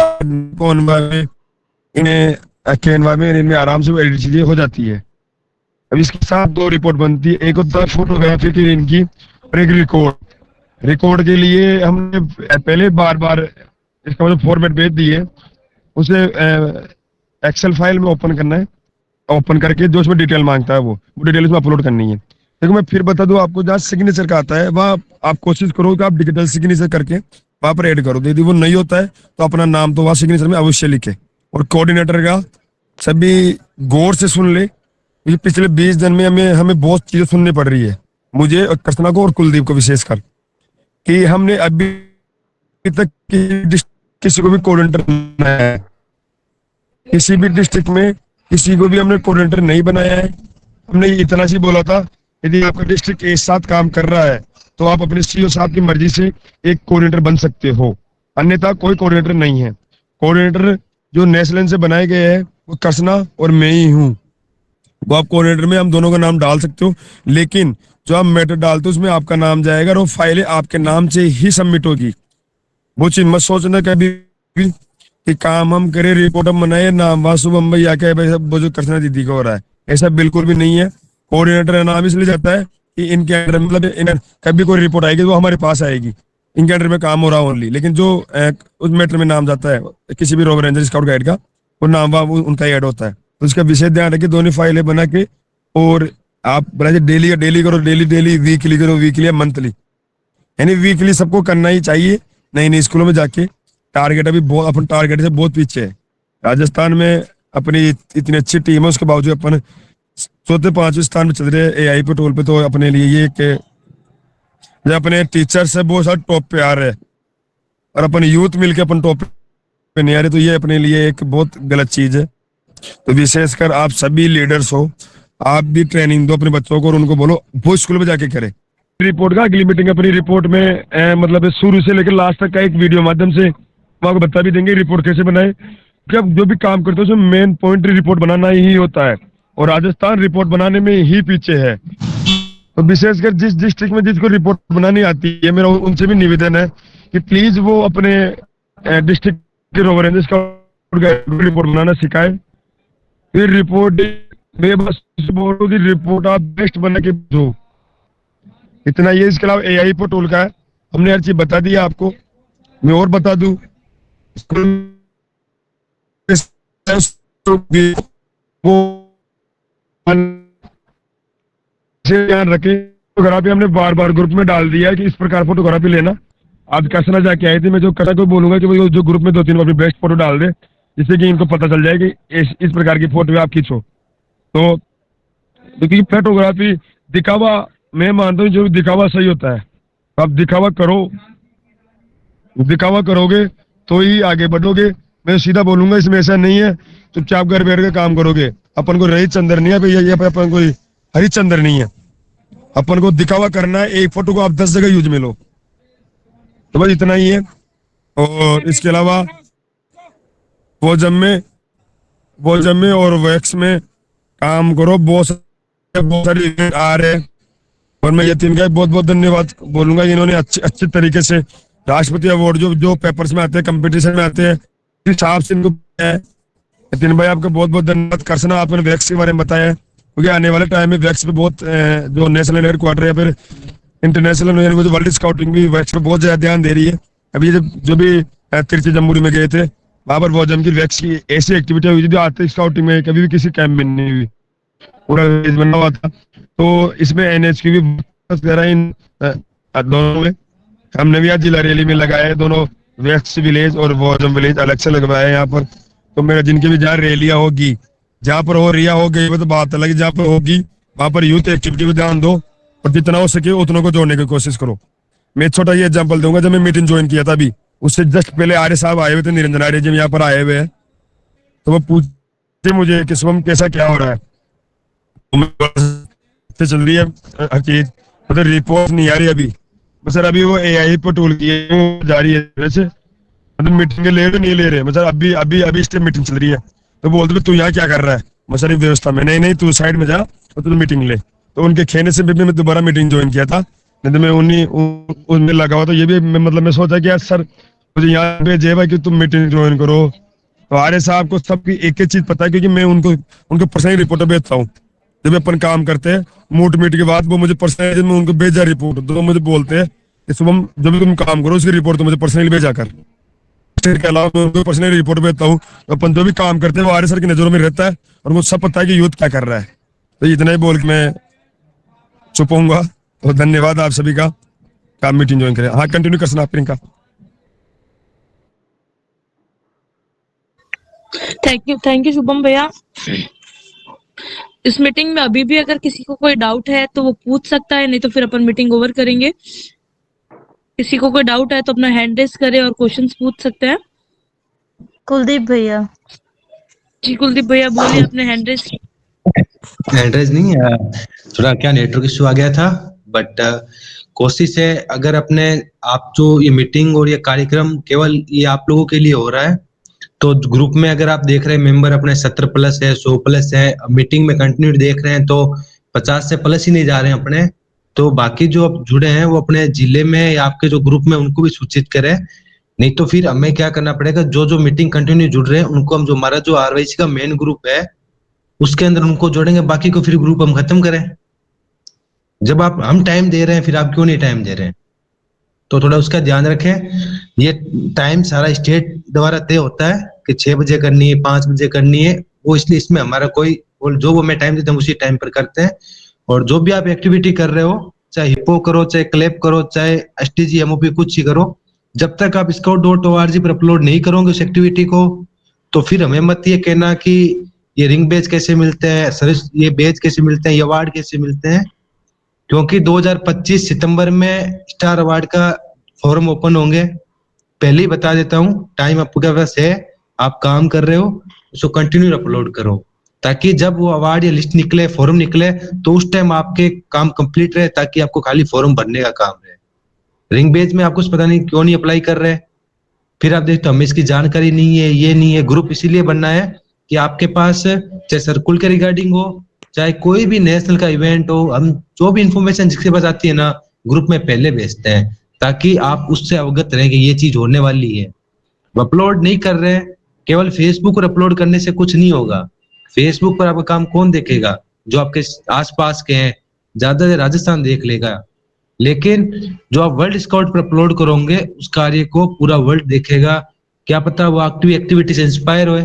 इनमें आराम से एडिट चीजें हो जाती है। अब इसके साथ 2 रिपोर्ट बनती है, एक होता है फोटोग्राफी की इनकी और एक रिकॉर्ड के लिए हमने पहले बार इसका मतलब फॉर्मेट भेज दिए, उसे एक्सेल फाइल में ओपन करना है, ओपन करके जो उसमें डिटेल मांगता है वो डिटेल उसमें अपलोड करनी है। देखो मैं फिर बता दूं आपको, जहाँ सिग्नेचर का आता है वहाँ आप कोशिश करो कि आप डिजिटल सिग्नेचर करके वहां पर ऐड करो। यदि वो नहीं होता है तो अपना नाम तो वहाँ सिग्नेचर में अवश्य लिखे। और कोऑर्डिनेटर का सभी गौर से सुन ले, क्योंकि पिछले 20 दिन में हमें बहुत चीजें सुननी पड़ रही है, मुझे और कृष्णा को और कुलदीप को विशेषकर, कि हमने अभी तक किसी को भी कोऑर्डिनेटर नहीं बनाया है, किसी भी डिस्ट्रिक्ट में किसी को भी हमने कोऑर्डिनेटर नहीं बनाया है। हमने इतना सी बोला था, यदि आपका डिस्ट्रिक्ट एक साथ काम कर रहा है तो आप अपने सीईओ साहब की मर्जी से एक कोऑर्डिनेटर बन सकते हो, अन्यथा कोई कोऑर्डिनेटर नहीं है। कोऑर्डिनेटर जो नेशनल से बनाए गए हैं वो कृष्णा और मैं ही हूँ। वो आप कोऑर्डिनेटर में हम दोनों का नाम डाल सकते हो, लेकिन जो आप मैटर डालते हो उसमें आपका नाम जाएगा और वो फाइलें आपके नाम से ही सबमिट होगी। वो चीज मत सोचना कभी भी कि काम हम करें, रिपोर्ट हम बनाए, नाम वासु बम्बई आके भाई सब वो जो कृष्णा दीदी का हो रहा है, ऐसा बिल्कुल भी नहीं है। कोऑर्डिनेटर नाम इसलिए जाता है कि इनके अंडर मतलब कभी कोई रिपोर्ट आएगी तो वो हमारे पास आएगी, इनके अंडर में काम हो रहा ओनली। लेकिन जो उस मैटर में नाम जाता है किसी भी रोवर रेंजर स्काउट गाइड का, वो नाम वो उनका ऐड होता है। तो उसका विशेष ध्यान रखिए, दोनों फाइलें बना के, और आप बनाइए डेली करो, डेली वीकली करो, वीकली या मंथली, यानी वीकली सबको करना ही चाहिए। नई नई स्कूलों में जाके टारगेट अभी बहुत, अपन टारगेट से बहुत पीछे है। राजस्थान में अपनी इतनी अच्छी टीम है, उसके बावजूद अपन 4थे-5वें स्थान में चल रहे हैं एआई पे टोल पे। तो अपने लिए ये कि जो अपने टीचर्स है बहुत सारे टॉप पे आ रहे हैं और अपन यूथ मिलके अपन टॉप पे नहीं आ रहे, तो ये अपने लिए एक बहुत गलत चीज है। तो विशेषकर आप सभी लीडर्स हो, आप भी ट्रेनिंग दो अपने बच्चों को और उनको बोलो वो स्कूल में जाके करें। रिपोर्ट का अगली मीटिंग अपनी रिपोर्ट में मतलब शुरू से लेकर लास्ट तक का एक वीडियो माध्यम से आपको बता भी देंगे रिपोर्ट कैसे बनाए। कि आप जो भी काम करते हो उसमें मेन पॉइंट रिपोर्ट बनाना ही होता है, और राजस्थान रिपोर्ट बनाने में ही पीछे है। तो विशेषकर जिस डिस्ट्रिक्ट में जिसको रिपोर्ट बनानी आती है, मेरा उनसे भी निवेदन है कि प्लीज वो अपने डिस्ट्रिक्ट के रोवर रेंजर्स का रिपोर्ट बनाना सिखाए। फिर रिपोर्ट मैं बस बोलूं कि रिपोर्ट आप बेस्ट बना के दो, इतना ये। इसके अलावा एआई पर टूल का है, हमने हर चीज बता दी है आपको। मैं और बता दूं, वो ध्यान रखे, फोटोग्राफी हमने बार बार ग्रुप में डाल दिया है कि इस प्रकार फोटोग्राफी लेना। आज कसना जाके आए थे, मैं जो कसा को बोलूंगा कि वो जो ग्रुप में 2-3 अपनी बेस्ट फोटो डाल दे, जिससे कि इनको पता चल जाए कि इस प्रकार की फोटो आप खींचो। तो क्योंकि फोटोग्राफी दिखावा, मैं मानता हूँ जो दिखावा सही होता है, आप दिखावा करो, दिखावा करोगे तो ही आगे बढ़ोगे। मैं सीधा बोलूंगा, इसमें ऐसा नहीं है चुपचाप घर बैठ के काम करोगे। अपन को रविचंद्र नहीं है भैया, ये अपन कोई हरिचंद्र नहीं है, अपन को दिखावा करना है। एक फोटो को आप 10 जगह यूज में लो, तो बस इतना ही है। और इसके अलावा वोजम में और वैक्स में काम करो, बहुत सारे इवेंट आ रहे हैं, और मैं यतीन का बहुत बहुत धन्यवाद बोलूंगा, इन्होंने अच्छे तरीके से राष्ट्रपति अवार्ड जो पेपर्स में आते हैं, कंपटीशन में आते हैं, इस हिसाब से इनको है। यतीन भाई आपका बहुत बहुत धन्यवाद। करसना आपने वैक्स के बारे में बताया, क्योंकि आने वाले टाइम में वैक्स पे बहुत जो नेशनल हेडक्वार्टर या फिर इंटरनेशनल वर्ल्ड स्काउटिंग भी वैक्स पे बहुत ज्यादा ध्यान दे रही है। अभी जो भी तिरछी जम्मूरी में गए थे, वहां पर वोजम की वैक्स की ऐसी एक्टिविटी हुई थी जो आर्थिक स्काउटिंग में कभी भी किसी कैंप में नहीं हुई, पूरा बना हुआ था। तो इसमें एनएच की भी इन दोनों में हमने भी आज जिला रैली में लगाया है, दोनों वैक्स विलेज और वोजम विलेज अलग से लगवाए हैं यहाँ पर। तो मेरा जिनकी भी जहाँ रैलियां होगी, जहाँ पर हो रिया हो गई वो तो बात अलग, जहाँ पर होगी वहां पर यूथ एक्टिविटी पे ध्यान दो और जितना हो सके उतनों को जोड़ने की कोशिश करो। मैं छोटा ये एग्जांपल दूंगा, जब मैं मीटिंग ज्वाइन किया था अभी उससे जस्ट पहले आर्य साहब आए हुए थे, निरंजन आर्य जी यहाँ पर आए हुए हैं। तो वो पूछते मुझे कि शुभम कैसा क्या हो रहा है, तो चल रही है हर चीज, मतलब रिपोर्ट नहीं आ रही अभी सर, अभी वो एआई पर टूल की जा रही है वैसे, मतलब मीटिंग ले रहे नहीं ले रहे, मतलब अभी स्टेप मीटिंग चल रही है। तो बोलते तू यहाँ क्या कर रहा है, मैं व्यवस्था में नहीं तू साइड में जा और तू मीटिंग ले। तो उनके कहने से भी मैं दोबारा मीटिंग ज्वाइन किया था, नहीं तो मैं उनमें लगा हुआ। तो ये भी मतलब मैं सोचा कि यार सर मुझे यहाँ भेजे भाई कि तुम मीटिंग ज्वाइन करो। तो आर्य साहब को सबकी एक एक चीज पता है, क्योंकि मैं उनको पर्सनली रिपोर्टर भेजता हूँ। जब अपन काम करते हैं मीट के बाद वो मुझे पर्सनली में उनको भेजा रिपोर्ट, तो मुझे बोलते हैं कि शुभम जब भी तुम काम करो उसकी रिपोर्ट तो मुझे पर्सनली भेजा कर। सर के अलावा मैं उनको पर्सनली रिपोर्ट भेजता हूँ। अपन जो भी काम करते हैं वो आर्य सर की नजरों में रहता है और मुझे सब पता है कि यूथ क्या कर रहा है। तो इतना ही बोल के मैं चुप होऊंगा। तो धन्यवाद आप सभी का। आप मीटिंग ज्वाइन करें। हाँ, कंटिन्यू कर सकना आप प्रियंका।
थैंक यू शुभम भैया। इस मीटिंग में अभी भी अगर किसी को कोई डाउट है तो वो पूछ सकता है, नहीं तो फिर अपन मीटिंग ओवर करेंगे। किसी को कोई डाउट है तो अपना हैंड रेस करे और क्वेश्चंस पूछ सकते हैं।
कुलदीप भैया।
जी कुलदीप भैया बोलिए, अपने हैंड रेस।
एड्रेस नहीं थोड़ा क्या नेटवर्क इशू आ गया था, बट कोशिश है अगर अपने आप जो ये मीटिंग और ये कार्यक्रम केवल ये आप लोगों के लिए हो रहा है, तो ग्रुप में अगर आप देख रहे हैं मेंबर अपने 70 प्लस है, 100 प्लस है, मीटिंग में कंटिन्यू देख रहे हैं तो 50 से प्लस ही नहीं जा रहे हैं अपने। तो बाकी जो अब जुड़े हैं वो अपने जिले में या आपके जो ग्रुप में उनको भी सूचित करें, नहीं तो फिर हमें क्या करना पड़ेगा, जो मीटिंग कंटिन्यू जुड़ रहे हैं उनको हम जो हमारा जो आरवाईसी का मेन ग्रुप है उसके अंदर उनको जोड़ेंगे, बाकी को फिर ग्रुप हम खत्म करें। जब आप हम टाइम दे रहे हैं फिर आप क्यों नहीं टाइम दे रहे हैं? तो थोड़ा उसका ध्यान रखें। ये टाइम सारा स्टेट द्वारा तय होता है कि 6 बजे करनी है, 5 बजे करनी है, वो इसलिए इसमें हमारा कोई जो वो मैं टाइम देता हूँ उसी टाइम पर करते हैं। और जो भी आप एक्टिविटी कर रहे हो, चाहे हिप्पो करो, चाहे क्लैप करो, चाहे एसटीजी एमओपी कुछ ही करो, जब तक आप scout.org पर अपलोड नहीं करोगे उस एक्टिविटी को, तो फिर हमें मत ये कहना कि ये रिंग बैच कैसे मिलते हैं, सर्विस ये बैच कैसे मिलते हैं, ये अवार्ड कैसे मिलते हैं। क्योंकि 2025 सितंबर में स्टार अवार्ड का फॉर्म ओपन होंगे। पहले ही बता देता हूँ, टाइम आपके पास है, आप काम कर रहे हो, उसको कंटिन्यू अपलोड करो, ताकि जब वो अवार्ड या लिस्ट निकले, फॉर्म निकले, तो उस टाइम आपके काम कंप्लीट रहे, ताकि आपको खाली फॉर्म भरने का काम रहे। रिंग बैच में आपको पता नहीं क्यों नहीं अप्लाई कर रहे, फिर आप देखते हो हमें इसकी जानकारी नहीं है, ये नहीं है। ग्रुप इसीलिए बनना है कि आपके पास चाहे सर्कुल के रिगार्डिंग हो, चाहे कोई भी नेशनल का इवेंट हो, हम जो भी इंफॉर्मेशन जिसके पास आती है ना, ग्रुप में पहले भेजते हैं, ताकि आप उससे अवगत रहें कि ये चीज होने वाली है। अपलोड नहीं कर रहे हैं, केवल फेसबुक पर अपलोड करने से कुछ नहीं होगा। फेसबुक पर आपका काम कौन देखेगा? जो आपके आसपास के हैं, ज्यादा राजस्थान देख लेगा। लेकिन जो आप वर्ल्ड स्काउट पर अपलोड करोगे उस कार्य को पूरा वर्ल्ड देखेगा। क्या पता वो एक्टिविटी से इंस्पायर होए,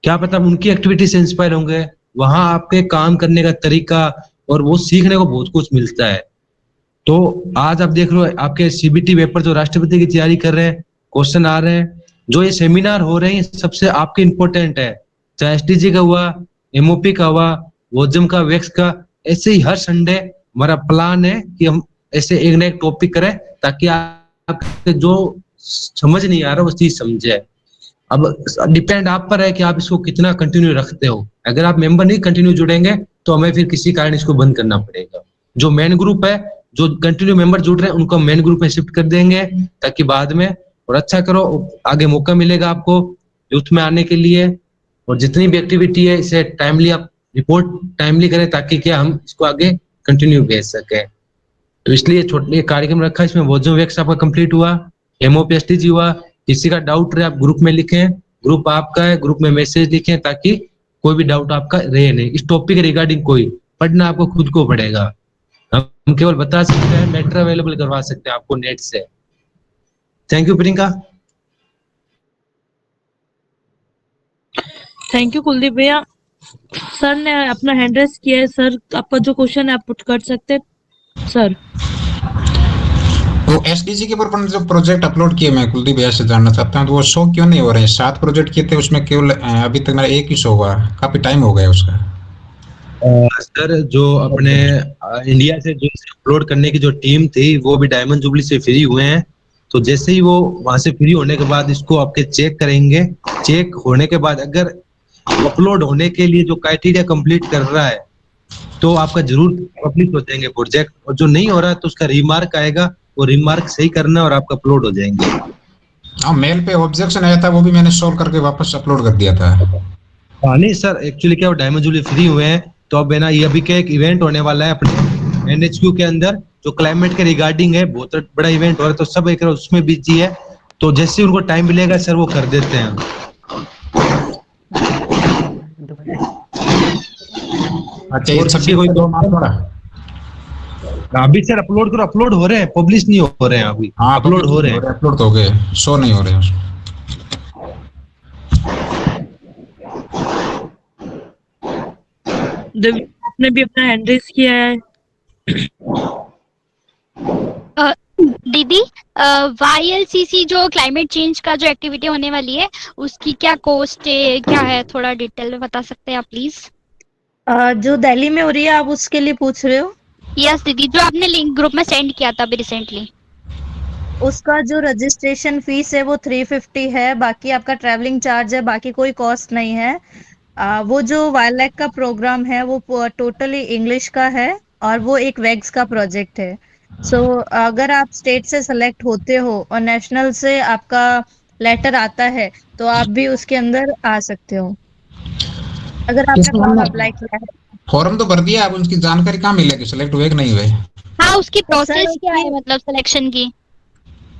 क्या पता उनकी एक्टिविटी से इंस्पायर होंगे, वहां आपके काम करने का तरीका और वो सीखने को बहुत कुछ मिलता है। तो आज आप देख लो, आपके सीबीटी पेपर जो राष्ट्रपति की तैयारी कर रहे हैं, क्वेश्चन आ रहे हैं, जो ये सेमिनार हो रहे हैं सबसे आपके इंपॉर्टेंट है, चाहे एसटीजी का हुआ, एमओपी का हुआ, वोजम का, वैक्स का। ऐसे ही हर संडे हमारा प्लान है कि हम ऐसे एक ना एक टॉपिक करें, ताकि आप जो समझ नहीं आ रहा वो चीज समझे। अब डिपेंड आप पर है कि आप इसको कितना कंटिन्यू रखते हो। अगर आप मेंबर नहीं कंटिन्यू जुड़ेंगे तो हमें फिर किसी कारण इसको बंद करना पड़ेगा। जो मेन ग्रुप है, जो कंटिन्यू मेंबर जुड़ रहे हैं, उनको मेन ग्रुप में शिफ्ट कर देंगे, ताकि बाद में और अच्छा करो, आगे मौका मिलेगा आपको यूथ में आने के लिए। और जितनी भी एक्टिविटी है इसे टाइमली आप रिपोर्ट टाइमली करें, ताकि क्या हम इसको आगे कंटिन्यू भेज सके। तो इसलिए छोटे कार्यक्रम रखा, इसमें वोजम वैक्स आपका कंप्लीट हुआ, एमओपीएसटीजी हुआ। किसी का डाउट रहे आप ग्रुप में लिखें, ग्रुप आपका है, ग्रुप में मैसेज लिखें, ताकि कोई भी डाउट आपका रहे नहीं। इस टॉपिक रिगार्डिंग कोई पढ़ना आपको खुद को पड़ेगा, हम केवल बता सकते हैं, मैटर अवेलेबल करवा सकते हैं आपको नेट से। Thank you Priyanka.
Thank you Kuldeep भैया। सर ने अपना हैंड रेस किया है। सर आपका जो क्वेश्चन है आप पुट कर सकते हैं सर।
तो एसडीजी के ऊपर जो प्रोजेक्ट अपलोड किए, मैं कुलदीप भैया से जानना चाहता हूँ, तो वो शो क्यों नहीं हो रहे हैं? 7 प्रोजेक्ट किए थे, उसमें केवल अभी तक मेरा एक ही शो हुआ, काफी टाइम हो गया उसका।
सर जो अपने इंडिया से जो अपलोड करने की जो टीम थी वो भी डायमंड जुबली से फ्री हुए हैं। तो जैसे ही वो वहां से फ्री होने के बाद इसको आपके चेक करेंगे। चेक होने के बाद अगर अपलोड होने के लिए जो क्राइटेरिया कंप्लीट कर रहा है तो आपका जरूर पब्लिश हो जाएंगे प्रोजेक्ट, और जो नहीं हो रहा है तो उसका रिमार्क आएगा, वो रिमार्क सही करना और आपका अपलोड हो जाएंगे।
हाँ, मेल पे ऑब्जेक्शन आया था, वो भी मैंने सॉल्व करके वापस अपलोड कर दिया था।
हाँ नहीं सर, एक्चुअली क्या वो डायमंड जुबली फ्री हुए हैं, तो अब है ना ये अभी क्या एक इवेंट होने वाला है अपने एनएचक्यू के अंदर, जो क्लाइमेट के रिगार्डिंग है, बहुत बड़ा इवेंट हो रहा है, तो सब एक उसमें बिजी है। तो जैसे उनको टाइम मिलेगा सर वो कर देते हैं।
अच्छा, ये सबकी कोई दो मार्क थोड़ा
अभी सर अपलोड करो, अपलोड हो रहे हैं, पब्लिश नहीं हो रहे हैं अभी।
हाँ,
अपलोड हो रहे हैं,
अपलोड तो हो गए, शो नहीं हो रहे हैं।
आपने भी अपना हैंड रेज किया है।
दीदी, YLCC जो क्लाइमेट चेंज का जो एक्टिविटी होने वाली है उसकी क्या कॉस्ट है, क्या है, थोड़ा डिटेल में बता सकते हैं आप प्लीज?
जो दिल्ली में हो रही है आप उसके लिए पूछ रहे हो?
यस दीदी, जो आपने लिंक ग्रुप में सेंड किया था अभी रिसेंटली।
उसका जो रजिस्ट्रेशन फीस है वो 350 है, बाकी आपका ट्रैवलिंग चार्ज है, बाकी कोई कॉस्ट नहीं है। वो जो वायलैक का प्रोग्राम है वो टोटली इंग्लिश का है और वो एक वेग्स का प्रोजेक्ट है। सो अगर आप स्टेट से सेलेक्ट होते हो और नेशनल से आपका लेटर आता है तो आप भी उसके अंदर आ सकते हो अगर आपने
इसमें
फॉर्म
हमने
अप्लाई किया है।
फॉर्म तो भर दिया, अब उसकी जानकारी कहाँ मिलेगी, सेलेक्ट हुए कि नहीं हुए?
हाँ, उसकी
सर
प्रोसेस क्या
उसकी
है, मतलब सिलेक्शन की?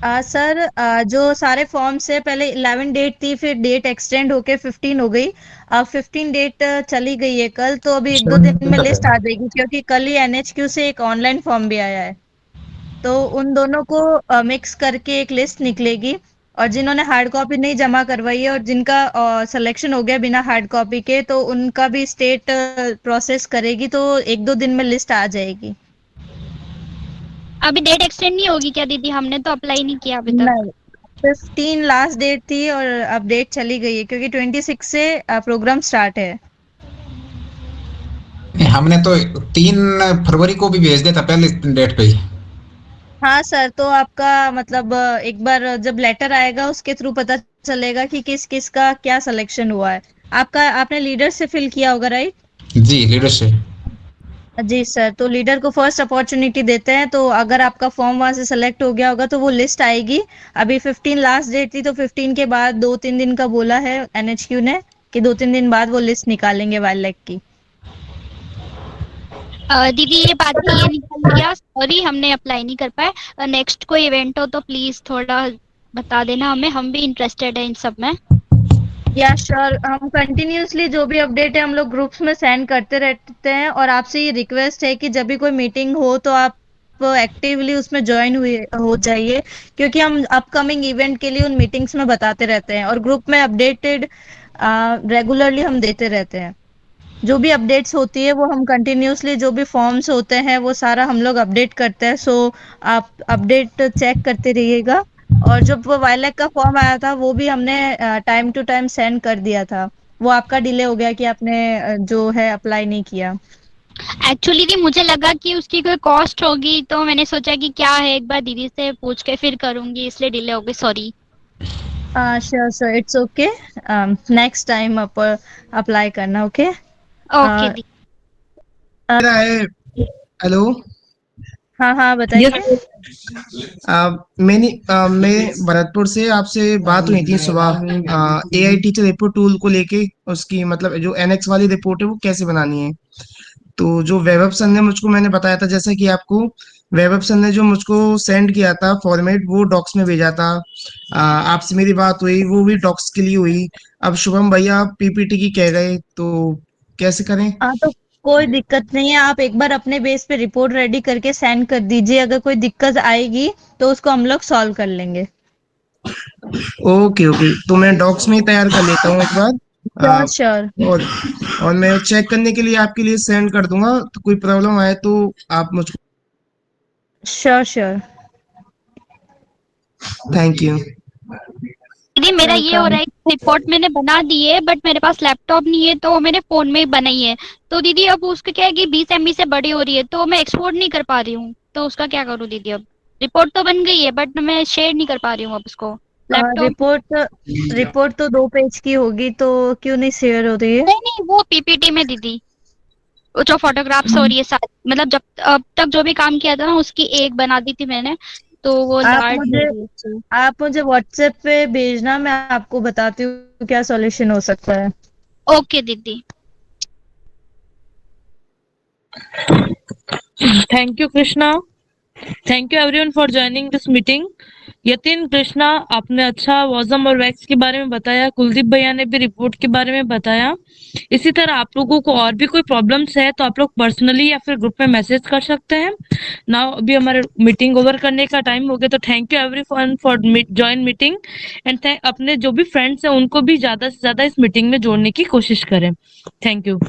सर जो सारे फॉर्म से पहले 11 डेट थी, फिर डेट एक्सटेंड होके 15 हो गई। अब 15 डेट चली गई है कल, तो अभी एक दो दिन में लिस्ट आ जाएगी क्योंकि कल ही NHQ से एक ऑनलाइन फॉर्म भी आया है। तो उन दोनों को मिक्स करके एक लिस्ट निकलेगी और जिन्होंने हार्ड कॉपी नहीं जमा करवाई है और जिनका सिलेक्शन हो गया बिना हार्ड कॉपी के, तो उनका भी स्टेट प्रोसेस करेगी, तो एक दो दिन में लिस्ट आ जाएगी।
अभी डेट एक्सटेंड नहीं होगी क्या दीदी? हमने तो अप्लाई नहीं किया अभी तक।
नहीं, 15 लास्ट डेट थी और अब डेट चली गई है क्योंकि 26 से प्रोग्राम स्टार्ट है।
नहीं, हमने तो 3 फरवरी को भी भेज दिया था पहले डेट पे ही।
हाँ सर, तो आपका मतलब एक बार जब लेटर आएगा उसके थ्रू पता चलेगा कि किस किस का क्या सिलेक्शन हुआ है। आपने लीडर से फिल किया होगा, राइट?
जी, लीडरशिप।
जी सर, तो लीडर को फर्स्ट अपॉर्चुनिटी देते हैं, तो अगर आपका फॉर्म वहां से सेलेक्ट हो गया होगा तो वो लिस्ट आएगी। अभी 15 लास्ट डेट थी, तो 15 के बाद 2-3 दिन का बोला है NHQ ने कि 2-3 दिन बाद वो लिस्ट निकालेंगे वाइल्ड की।
दीदी ये बात की, ये निकल गया, सॉरी हमने अप्लाई नहीं कर पाए। नेक्स्ट कोई इवेंट हो तो प्लीज थोड़ा बता देना हमें, हम भी इंटरेस्टेड है इन सब में।
या श्योर, हम कंटिन्यूसली जो भी अपडेट है हम लोग ग्रुप्स में सेंड करते रहते हैं और आपसे ये रिक्वेस्ट है कि जब भी कोई मीटिंग हो तो आप एक्टिवली उसमें ज्वाइन हुए हो जाइए, क्योंकि हम अपकमिंग इवेंट के लिए उन मीटिंग्स में बताते रहते हैं और ग्रुप में अपडेटेड रेगुलरली हम देते रहते हैं। जो भी अपडेट्स होती है वो हम कंटिन्यूसली, जो भी फॉर्म्स होते हैं वो सारा हम लोग अपडेट करते हैं। सो आप अपडेट चेक करते रहिएगा। और जब वो वायलैक का फॉर्म आया था वो भी हमने टाइम टू टाइम सेंड कर दिया था। वो आपका डिले हो गया कि आपने जो है अप्लाई नहीं किया।
एक्चुअली दी मुझे लगा कि उसकी कोई कॉस्ट होगी, तो मैंने सोचा कि क्या है, एक बार दीदी से पूछ के फिर करूंगी, इसलिए डिले हो गई, sorry.
Sure sir, it's okay. Next time आप अप्लाई करना, ओके?
ओके दी।
मेरा है। हेलो।
हाँ हाँ, बताइए।
मैं भरतपुर से, आपसे बात हुई थी सुबह AI टीचर रिपोर्ट टूल को लेके, उसकी मतलब जो NX वाली रिपोर्ट है वो कैसे बनानी है। तो जो वैभव सर ने मुझको, मैंने बताया था जैसे कि आपको, वैभव सर ने जो मुझको सेंड किया था फॉर्मेट वो डॉक्स में भेजा था। आपसे मेरी बात हुई, वो भी डॉक्स के लिए हुई। अब शुभम भैया PPT की कह गए, तो कैसे करें?
हाँ, तो कोई दिक्कत नहीं है, आप एक बार अपने बेस पे रिपोर्ट रेडी करके सेंड कर दीजिए। अगर कोई दिक्कत आएगी तो उसको हम लोग सॉल्व कर लेंगे।
ओके ओके, तो मैं डॉक्स में ही तैयार कर लेता हूँ एक बार।
Sure sure.
और मैं चेक करने के लिए आपके लिए सेंड कर दूंगा, तो कोई प्रॉब्लम आए तो आप मुझको।
Sure sure.
Thank you.
दीदी मेरा ये हो रहा है कि रिपोर्ट मैंने बना दी है, बट मेरे पास लैपटॉप नहीं है, तो वो मेरे फोन में ही बनाई है। तो दीदी अब उसका क्या है कि 20 MB से बड़ी हो रही है, तो मैं एक्सपोर्ट नहीं कर पा रही हूँ, तो उसका क्या करूँ दीदी? अब रिपोर्ट तो बन गई है बट मैं शेयर नहीं कर पा रही हूँ अब उसको लैपटॉप।
रिपोर्ट तो 2 पेज की होगी, तो क्यों नहीं शेयर हो रही है?
नहीं नहीं, वो PPT में दीदी, वो जो फोटोग्राफ्स हो रही है सारी, मतलब जब अब तक जो भी काम किया था ना उसकी एक बना दी थी मैंने, तो वो
आप मुझे व्हाट्सएप पे भेजना, मैं आपको बताती हूँ क्या सॉल्यूशन हो सकता है।
ओके दीदी।
Thank you, Krishna. Thank you everyone for joining this meeting. Yatin, Krishna, आपने अच्छा वॉजम और वैक्स के बारे में बताया। कुलदीप भैया ने भी रिपोर्ट के बारे में बताया। इसी तरह आप लोगों को और भी कोई प्रॉब्लम्स है तो आप लोग पर्सनली या फिर ग्रुप में मैसेज कर सकते हैं। नाउ अभी हमारे मीटिंग ओवर करने का टाइम हो गया, तो thank you everyone for join meeting and अपने जो भी फ्रेंड्स हैं उनको भी ज्यादा से ज्यादा इस मीटिंग में जोड़ने की कोशिश करें। Thank you.